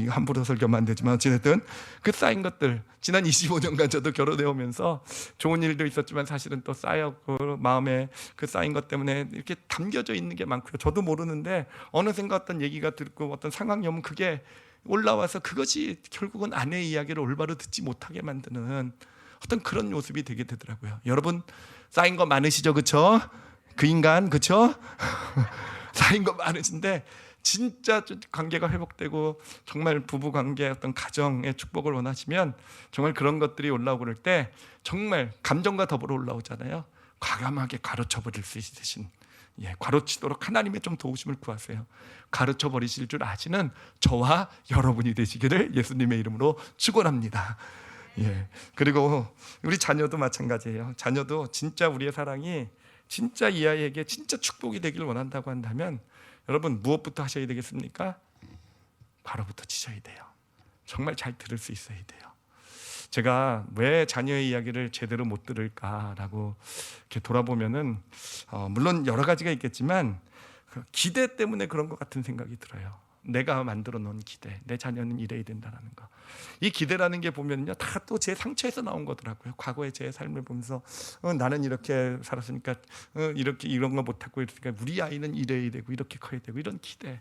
함부로 설교하면 안 되지만 어찌됐든 그 쌓인 것들, 지난 25년간 저도 결혼해 오면서 좋은 일도 있었지만 사실은 또 쌓였고, 마음에 그 쌓인 것 때문에 이렇게 담겨져 있는 게 많고요. 저도 모르는데 어느샌가 어떤 얘기가 듣고 어떤 상황이 오면 그게 올라와서 그것이 결국은 아내의 이야기를 올바로 듣지 못하게 만드는 어떤 그런 모습이 되게 되더라고요. 여러분 쌓인 거 많으시죠? 그쵸? 그 인간, 그쵸? 쌓인 거 많으신데 진짜 관계가 회복되고 정말 부부 관계, 어떤 가정의 축복을 원하시면 정말 그런 것들이 올라오고 그럴 때 정말 감정과 더불어 올라오잖아요. 과감하게 가로쳐 버릴 수 있으신, 가로치도록 하나님의 좀 도우심을 구하세요. 가르쳐 버리실 줄 아시는 저와 여러분이 되시기를 예수님의 이름으로 축원합니다. 그리고 우리 자녀도 마찬가지예요. 자녀도 진짜 우리의 사랑이 진짜 이 아이에게 진짜 축복이 되기를 원한다고 한다면 여러분 무엇부터 하셔야 되겠습니까? 괄호부터 치셔야 돼요. 정말 잘 들을 수 있어야 돼요. 제가 왜 자녀의 이야기를 제대로 못 들을까라고 이렇게 돌아보면은 물론 여러 가지가 있겠지만 기대 때문에 그런 것 같은 생각이 들어요. 내가 만들어 놓은 기대, 내 자녀는 이래야 된다는 거. 이 기대라는 게 보면요, 다 또 제 상처에서 나온 거더라고요. 과거의 제 삶을 보면서 나는 이렇게 살았으니까 이렇게 이런 거 못하고 있으니까 우리 아이는 이래야 되고 이렇게 커야 되고, 이런 기대.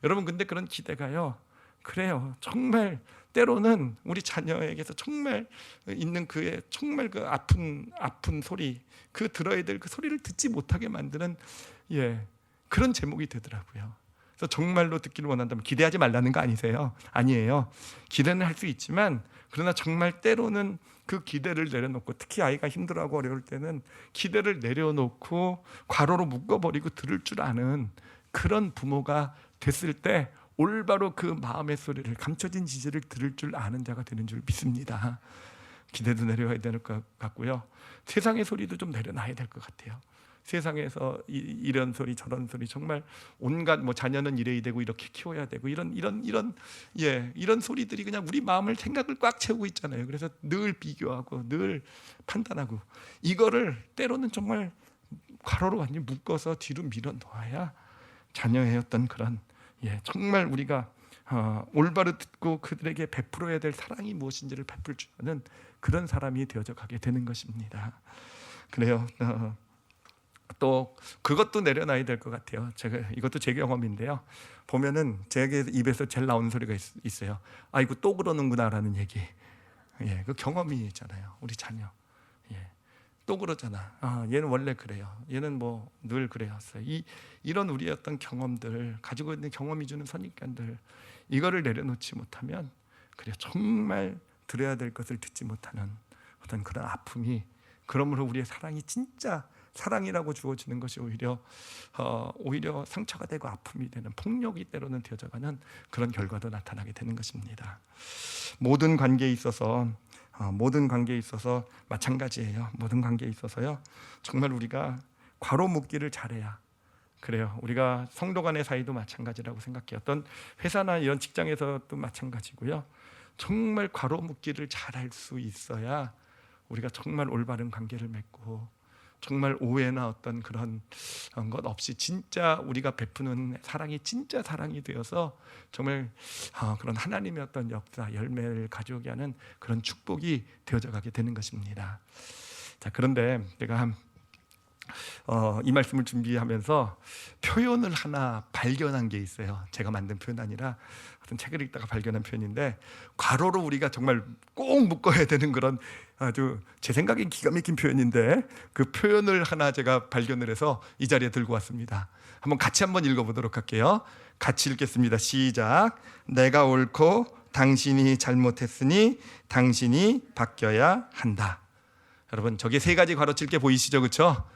여러분 근데 그런 기대가요, 그래요, 정말 때로는 우리 자녀에게서 정말 있는 그의 정말 그 아픈 소리, 그 들어야 될 그 소리를 듣지 못하게 만드는 그런 제목이 되더라고요. 그래서 정말로 듣기를 원한다면 기대하지 말라는 거 아니세요? 아니에요. 기대는 할 수 있지만 그러나 정말 때로는 그 기대를 내려놓고, 특히 아이가 힘들어하고 어려울 때는 기대를 내려놓고 괄호로 묶어버리고 들을 줄 아는 그런 부모가 됐을 때 올바로 그 마음의 소리를, 감춰진 지지를 들을 줄 아는 자가 되는 줄 믿습니다. 기대도 내려야 될 것 같고요. 세상의 소리도 좀 내려놔야 될 것 같아요. 세상에서 이런 소리 저런 소리, 정말 온갖 자녀는 이래야 되고 이렇게 키워야 되고 이런 소리들이 그냥 우리 마음을, 생각을 꽉 채우고 있잖아요. 그래서 늘 비교하고 늘 판단하고, 이거를 때로는 정말 괄호로 완전히 묶어서 뒤로 밀어 놓아야 자녀의 어떤 그런 정말 우리가 올바로 듣고 그들에게 베풀어야 될 사랑이 무엇인지를 베풀 줄 아는 그런 사람이 되어져 가게 되는 것입니다. 그래요. 또 그것도 내려놔야 될 것 같아요. 제가 이것도 제 경험인데요. 보면은 제 입에서 제일 나오는 소리가 있어요. 아이고 또 그러는구나라는 얘기. 그 경험이 있잖아요. 우리 자녀. 또 그러잖아. 얘는 원래 그래요. 얘는 늘 그래왔어요. 이런 우리의 어떤 경험들, 가지고 있는 경험이 주는 선입견들, 이거를 내려놓지 못하면 그래요, 정말 들어야 될 것을 듣지 못하는 어떤 그런 아픔이, 그러므로 우리의 사랑이 진짜 사랑이라고 주어지는 것이 오히려 상처가 되고 아픔이 되는, 폭력이 때로는 되어져가는 그런 결과도 나타나게 되는 것입니다. 모든 관계에 있어서 마찬가지예요. 모든 관계에 있어서요, 정말 우리가 괄호 묶기를 잘해야, 그래요, 우리가 성도 간의 사이도 마찬가지라고 생각해요. 어떤 회사나 이런 직장에서도 마찬가지고요. 정말 괄호 묶기를 잘할 수 있어야 우리가 정말 올바른 관계를 맺고 정말 오해나 어떤 그런 것 없이 진짜 우리가 베푸는 사랑이 진짜 사랑이 되어서 정말 그런 하나님의 어떤 역사 열매를 가져오게 하는 그런 축복이 되어져 가게 되는 것입니다. 자, 그런데 제가 이 말씀을 준비하면서 표현을 하나 발견한 게 있어요. 제가 만든 표현 아니라 어떤 책을 읽다가 발견한 표현인데, 괄호로 우리가 정말 꼭 묶어야 되는 그런 아주 제 생각엔 기가 막힌 표현인데, 그 표현을 하나 제가 발견을 해서 이 자리에 들고 왔습니다. 한번 읽어보도록 할게요. 같이 읽겠습니다. 시작. 내가 옳고 당신이 잘못했으니 당신이 바뀌어야 한다. 여러분, 저게 세 가지 괄호칠 게 보이시죠? 그렇죠?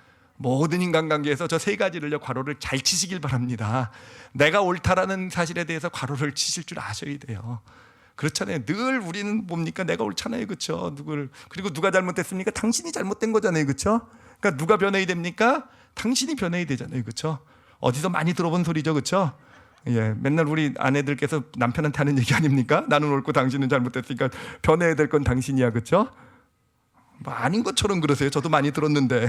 모든 인간관계에서 저 세 가지를요, 괄호를 잘 치시길 바랍니다. 내가 옳다라는 사실에 대해서 괄호를 치실 줄 아셔야 돼요. 그렇잖아요. 늘 우리는 뭡니까? 내가 옳잖아요. 그렇죠? 그리고 누가 잘못됐습니까? 당신이 잘못된 거잖아요. 그렇죠? 그러니까 누가 변해야 됩니까? 당신이 변해야 되잖아요. 그렇죠? 어디서 많이 들어본 소리죠. 그렇죠? 예, 맨날 우리 아내들께서 남편한테 하는 얘기 아닙니까? 나는 옳고 당신은 잘못됐으니까 변해야 될 건 당신이야. 그렇죠? 뭐 아닌 것처럼 그러세요. 저도 많이 들었는데.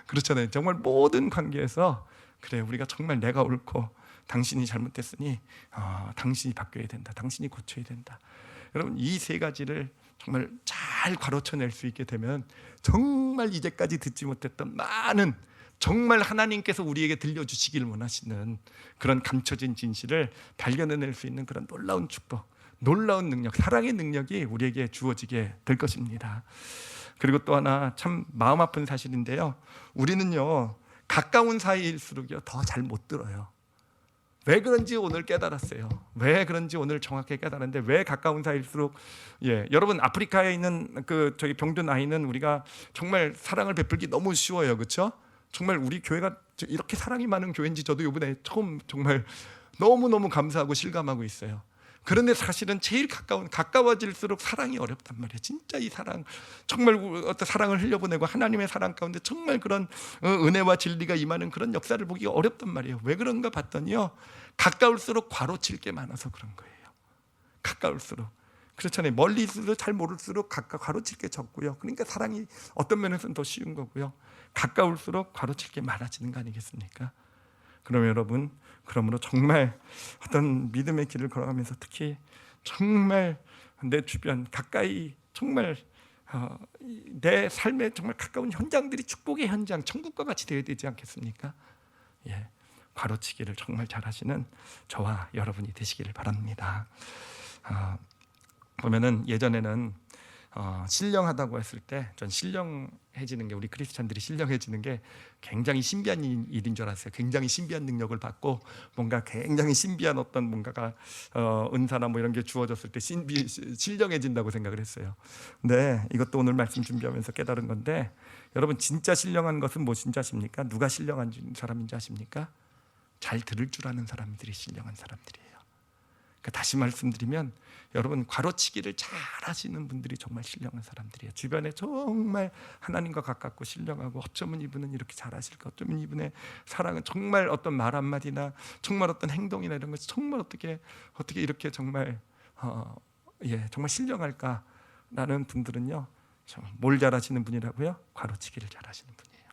그렇잖아요. 정말 모든 관계에서 그래, 우리가 정말 내가 옳고 당신이 잘못됐으니 당신이 바뀌어야 된다. 당신이 고쳐야 된다. 여러분, 이 세 가지를 정말 잘 괄호쳐낼 수 있게 되면 정말 이제까지 듣지 못했던 많은, 정말 하나님께서 우리에게 들려주시길 원하시는 그런 감춰진 진실을 발견해낼 수 있는 그런 놀라운 축복, 놀라운 능력, 사랑의 능력이 우리에게 주어지게 될 것입니다. 그리고 또 하나 참 마음 아픈 사실인데요, 우리는요 가까운 사이일수록요 더 잘 못 들어요. 왜 그런지 오늘 깨달았어요. 왜 그런지 오늘 정확하게 깨달았는데, 왜 가까운 사이일수록, 여러분, 아프리카에 있는 저기 병든 아이는 우리가 정말 사랑을 베풀기 너무 쉬워요. 그렇죠? 정말 우리 교회가 이렇게 사랑이 많은 교회인지 저도 이번에 처음 정말 너무너무 감사하고 실감하고 있어요. 그런데 사실은 제일 가까워질수록 사랑이 어렵단 말이에요. 진짜 이 사랑, 정말 어떤 사랑을 흘려보내고 하나님의 사랑 가운데 정말 그런 은혜와 진리가 임하는 그런 역사를 보기가 어렵단 말이에요. 왜 그런가 봤더니요, 가까울수록 괄호칠 게 많아서 그런 거예요. 가까울수록. 그렇잖아요. 멀리 있어도 잘 모를수록 괄호칠 게 적고요. 그러니까 사랑이 어떤 면에서는 더 쉬운 거고요. 가까울수록 괄호칠 게 많아지는 거 아니겠습니까? 그럼 여러분, 그러므로 정말 어떤 믿음의 길을 걸어가면서 특히 정말 내 주변 가까이, 정말 내 삶에 정말 가까운 현장들이 축복의 현장, 천국과 같이 되어야 되지 않겠습니까? 괄호치기를 정말 잘하시는 저와 여러분이 되시기를 바랍니다. 보면은 예전에는 신령하다고 했을 때, 전 신령해지는 게, 우리 크리스찬들이 신령해지는 게 굉장히 신비한 일인 줄 알았어요. 굉장히 신비한 능력을 받고 뭔가 굉장히 신비한 어떤 뭔가가 은사나 뭐 이런 게 주어졌을 때 신령해진다고 생각을 했어요. 근데 이것도 오늘 말씀 준비하면서 깨달은 건데, 여러분, 진짜 신령한 것은 무엇인지 아십니까? 누가 신령한 사람인지 아십니까? 잘 들을 줄 아는 사람들이 신령한 사람들이에요. 그러니까 다시 말씀드리면, 여러분, 괄호치기를 잘 하시는 분들이 정말 신령한 사람들이에요. 주변에 정말 하나님과 가깝고 신령하고, 어쩌면 이분은 이렇게 잘하실까, 어쩌면 이분의 사랑은 정말 어떤 말 한마디나 정말 어떤 행동이나 이런 것이 정말 어떻게 이렇게 정말 정말 신령할까라는 분들은요, 뭘 잘하시는 분이라고요? 괄호치기를 잘하시는 분이에요.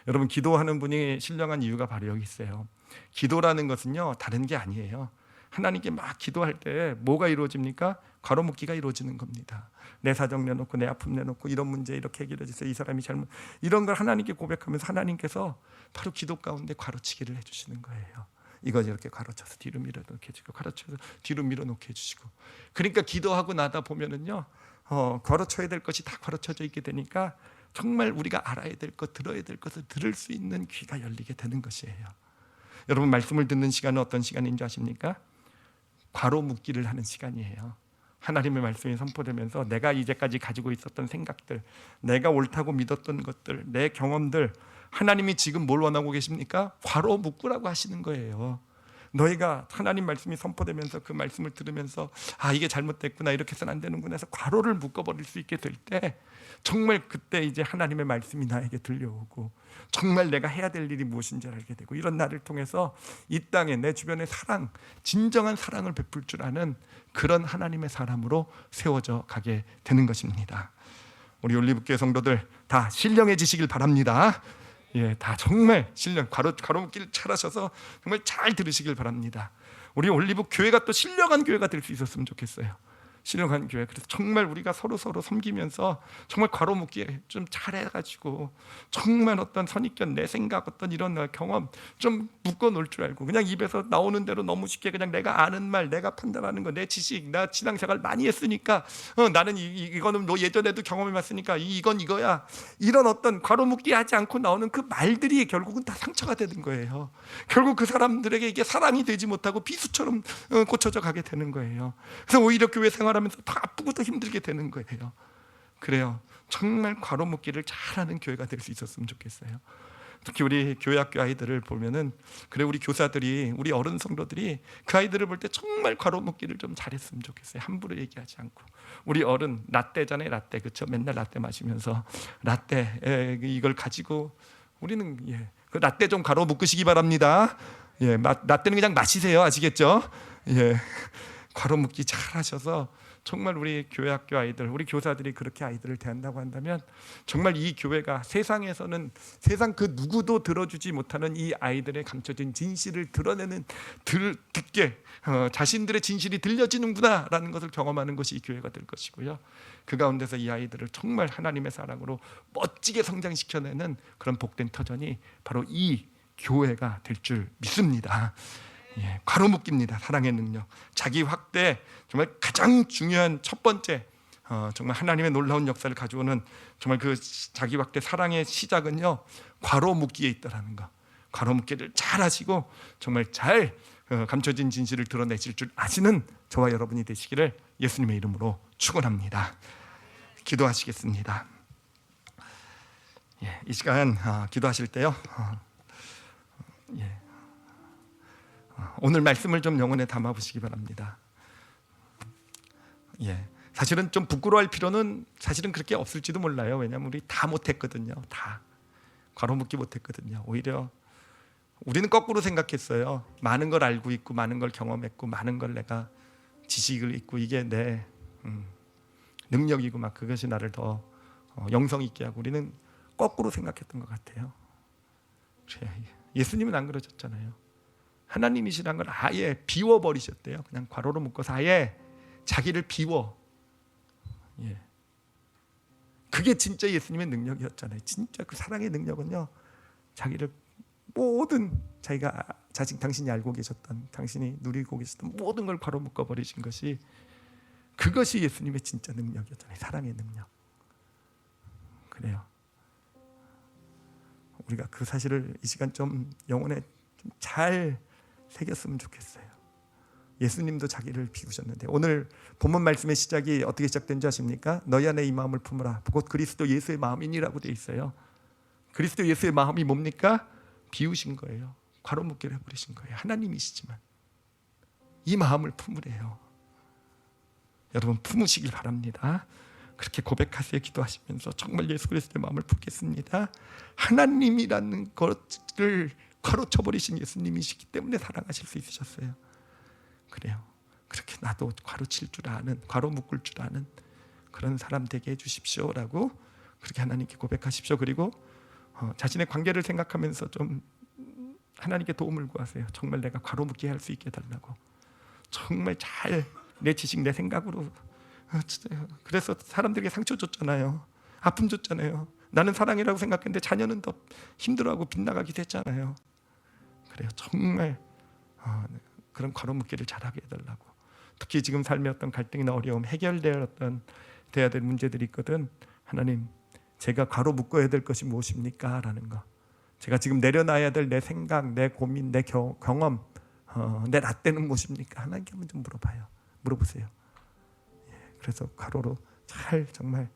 여러분, 기도하는 분이 신령한 이유가 바로 여기 있어요. 기도라는 것은요, 다른 게 아니에요. 하나님께 막 기도할 때 뭐가 이루어집니까? 괄호묶기가 이루어지는 겁니다. 내 사정 내놓고, 내 아픔 내놓고, 이런 문제 이렇게 해결해 주세요, 이 사람이 잘못, 이런 걸 하나님께 고백하면서 하나님께서 바로 기도 가운데 괄호치기를 해주시는 거예요. 이걸 이렇게 괄호쳐서 뒤로 밀어놓게 해주고, 괄호쳐서 뒤로 밀어놓게 해주시고. 그러니까 기도하고 나다 보면은요, 괄호쳐야 될 것이 다 괄호쳐져 있게 되니까 정말 우리가 알아야 될 것, 들어야 될 것을 들을 수 있는 귀가 열리게 되는 것이에요. 여러분, 말씀을 듣는 시간은 어떤 시간인지 아십니까? 괄호묶기를 하는 시간이에요. 하나님의 말씀이 선포되면서 내가 이제까지 가지고 있었던 생각들, 내가 옳다고 믿었던 것들, 내 경험들, 하나님이 지금 뭘 원하고 계십니까? 괄호 묶으라고 하시는 거예요. 너희가 하나님 말씀이 선포되면서 그 말씀을 들으면서 이게 잘못됐구나, 이렇게 해서는 안 되는구나 해서 괄호를 묶어버릴 수 있게 될 때, 정말 그때 이제 하나님의 말씀이 나에게 들려오고 정말 내가 해야 될 일이 무엇인지 알게 되고, 이런 나를 통해서 이 땅에 내 주변의 사랑, 진정한 사랑을 베풀 줄 아는 그런 하나님의 사람으로 세워져 가게 되는 것입니다. 우리 올리브교회 성도들 다 신령해지시길 바랍니다. 예, 다 정말 신령 가로목길 잘하셔서 정말 잘 들으시길 바랍니다. 우리 올리브 교회가 또 신령한 교회가 될 수 있었으면 좋겠어요. 신령한 교회. 그래서 정말 우리가 서로 섬기면서 정말 괄호묶기 좀 잘해가지고 정말 어떤 선입견, 내 생각, 어떤 이런 경험 좀 묶어 놓을 줄 알고 그냥 입에서 나오는 대로 너무 쉽게 그냥 내가 아는 말, 내가 판단하는 거, 내 지식, 나 신앙생활 많이 했으니까 나는 이거는 너 예전에도 경험해봤으니까 이건 이거야. 이런 어떤 괄호묶기 하지 않고 나오는 그 말들이 결국은 다 상처가 되는 거예요. 결국 그 사람들에게 이게 사랑이 되지 못하고 비수처럼 꽂혀져 가게 되는 거예요. 그래서 오히려 교회 생활 하면서 더 아프고 더 힘들게 되는 거예요. 그래요. 정말 괄호묶기를 잘하는 교회가 될 수 있었으면 좋겠어요. 특히 우리 교회학교 아이들을 보면은 그래 우리 교사들이 우리 어른 성도들이 그 아이들을 볼 때 정말 괄호묶기를 좀 잘했으면 좋겠어요. 함부로 얘기하지 않고 우리 어른 라떼잖아요. 라떼 그렇죠. 맨날 라떼 마시면서 라떼 이걸 가지고 우리는 그 라떼 좀 괄호묶으시기 바랍니다. 라떼는 그냥 마시세요. 아시겠죠? 괄호묶기 잘 하셔서 정말 우리 교회학교 아이들, 우리 교사들이 그렇게 아이들을 대한다고 한다면 정말 이 교회가 세상에서는 세상 그 누구도 들어주지 못하는 이 아이들의 감춰진 진실을 드러내는 듣게 자신들의 진실이 들려지는구나 라는 것을 경험하는 것이 이 교회가 될 것이고요. 그 가운데서 이 아이들을 정말 하나님의 사랑으로 멋지게 성장시켜내는 그런 복된 터전이 바로 이 교회가 될 줄 믿습니다. 괄호묶기입니다. 사랑의 능력, 자기 확대, 정말 가장 중요한 첫 번째 정말 하나님의 놀라운 역사를 가져오는 정말 그 자기 확대 사랑의 시작은요 괄호묶기에 있다라는 거. 괄호묶기를 잘 하시고 정말 잘 감춰진 진실을 드러내실 줄 아시는 저와 여러분이 되시기를 예수님의 이름으로 축원합니다. 기도하시겠습니다. 이 시간 기도하실 때요. 오늘 말씀을 좀 영혼에 담아보시기 바랍니다. 사실은 좀 부끄러워할 필요는 사실은 그렇게 없을지도 몰라요. 왜냐하면 우리 다 못했거든요. 다 괄호묶기 못했거든요. 오히려 우리는 거꾸로 생각했어요. 많은 걸 알고 있고 많은 걸 경험했고 많은 걸 내가 지식을 있고 이게 내 능력이고 막 그것이 나를 더 영성 있게 하고 우리는 거꾸로 생각했던 것 같아요. 예수님은 안 그러셨잖아요. 하나님이시란 걸 아예 비워버리셨대요. 그냥 괄호로 묶어서 아예 자기를 비워. 그게 진짜 예수님의 능력이었잖아요. 진짜 그 사랑의 능력은요, 자기를 모든 자기가 당신이 알고 계셨던, 당신이 누리고 계셨던 모든 걸 괄호 묶어버리신 것이 그것이 예수님의 진짜 능력이었잖아요. 사랑의 능력. 그래요. 우리가 그 사실을 이 시간 좀 영혼에 잘 새겼으면 좋겠어요. 예수님도 자기를 비우셨는데 오늘 본문 말씀의 시작이 어떻게 시작된 줄 아십니까? 너희 안에 이 마음을 품으라. 곧 그리스도 예수의 마음이니라고 되어 있어요. 그리스도 예수의 마음이 뭡니까? 비우신 거예요. 괄호묶기를 해버리신 거예요. 하나님이시지만 이 마음을 품으래요. 여러분 품으시길 바랍니다. 그렇게 고백하세요. 기도하시면서 정말 예수 그리스도의 마음을 품겠습니다. 하나님이라는 것을 가로쳐버리신 예수님이시기 때문에 사랑하실 수 있으셨어요. 그래요. 그렇게 나도 가로칠 줄 아는, 가로 묶을 줄 아는 그런 사람 되게 해주십시오라고 그렇게 하나님께 고백하십시오. 그리고 자신의 관계를 생각하면서 좀 하나님께 도움을 구하세요. 정말 내가 가로 묶게 할 수 있게 해달라고. 정말 잘 내 지식, 내 생각으로. 그래서 사람들에게 상처 줬잖아요. 아픔 줬잖아요. 나는 사랑이라고 생각했는데 자녀는 더 힘들어하고 빗나가기도 했잖아요. 그래요. 정말 그런 괄호묶기를 잘하게 해달라고. 특히 지금 삶의 어떤 갈등이나 어려움, 해결돼야 될 문제들이 있거든. 하나님, 제가 괄호 묶어야 될 것이 무엇입니까? 라는 거. 제가 지금 내려놔야 될 내 생각, 내 고민, 내 경험, 내 라떼는 무엇입니까? 하나님께 한번 좀 물어보세요. 그래서 괄호로 잘 정말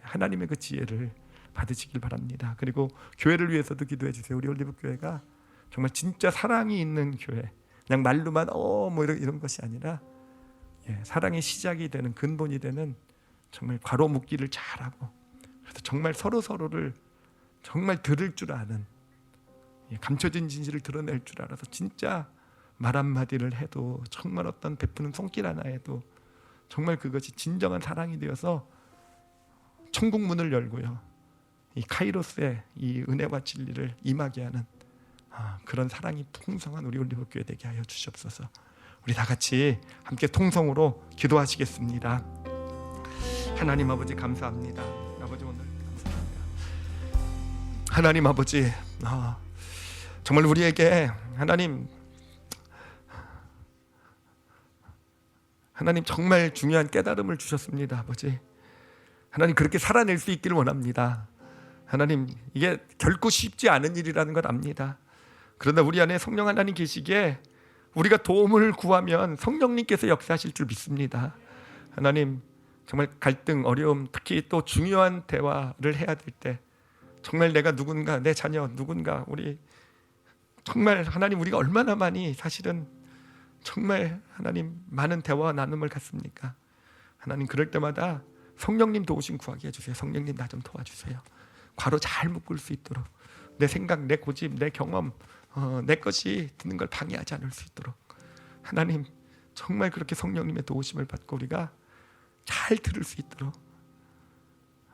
하나님의 그 지혜를 받으시길 바랍니다. 그리고 교회를 위해서도 기도해 주세요. 우리 올리브 교회가 정말 진짜 사랑이 있는 교회. 그냥 말로만 뭐 이런 것이 아니라 사랑의 시작이 되는, 근본이 되는 정말 괄호 묶기를 잘하고, 그래서 정말 서로를 정말 들을 줄 아는, 감춰진 진실을 드러낼 줄 알아서 진짜 말 한마디를 해도, 정말 어떤 베푸는 손길 하나에도 정말 그것이 진정한 사랑이 되어서 천국 문을 열고요, 이 카이로스의 이 은혜와 진리를 임하게 하는 그런 사랑이 풍성한 우리 올리브교회 되게 하여 주시옵소서. 우리 다 같이 함께 통성으로 기도하시겠습니다. 하나님 아버지 감사합니다. 아버지 오늘 감사합니다. 하나님 아버지, 정말 우리에게 하나님 정말 중요한 깨달음을 주셨습니다. 아버지 하나님, 그렇게 살아낼 수 있기를 원합니다. 하나님, 이게 결코 쉽지 않은 일이라는 걸 압니다. 그러나 우리 안에 성령 하나님 계시기에 우리가 도움을 구하면 성령님께서 역사하실 줄 믿습니다. 하나님, 정말 갈등, 어려움, 특히 또 중요한 대화를 해야 될 때 정말 내가 누군가, 내 자녀 누군가, 우리 정말 하나님, 우리가 얼마나 많이 사실은 정말 하나님 많은 대화와 나눔을 갖습니까? 하나님, 그럴 때마다 성령님 도우심 구하게 해주세요. 성령님 나 좀 도와주세요. 괄호 잘 묶을 수 있도록, 내 생각, 내 고집, 내 경험, 내 것이 듣는 걸 방해하지 않을 수 있도록 하나님, 정말 그렇게 성령님의 도우심을 받고 우리가 잘 들을 수 있도록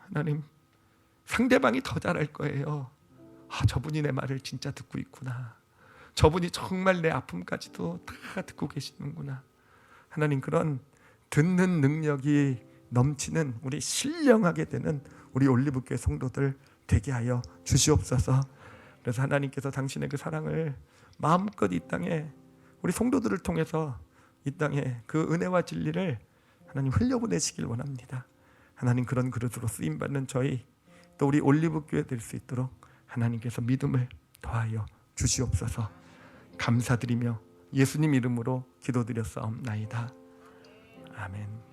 하나님, 상대방이 더 잘할 거예요. 저분이 내 말을 진짜 듣고 있구나. 저분이 정말 내 아픔까지도 다 듣고 계시는구나. 하나님, 그런 듣는 능력이 넘치는 우리 신령하게 되는 우리 올리브교회 성도들 되게 하여 주시옵소서. 그래서 하나님께서 당신의 그 사랑을 마음껏 이 땅에 우리 성도들을 통해서 이 땅에 그 은혜와 진리를 하나님 흘려보내시길 원합니다. 하나님, 그런 그릇으로 쓰임받는 저희 또 우리 올리브교회 될 수 있도록 하나님께서 믿음을 더하여 주시옵소서. 감사드리며 예수님 이름으로 기도드렸사옵나이다. 아멘.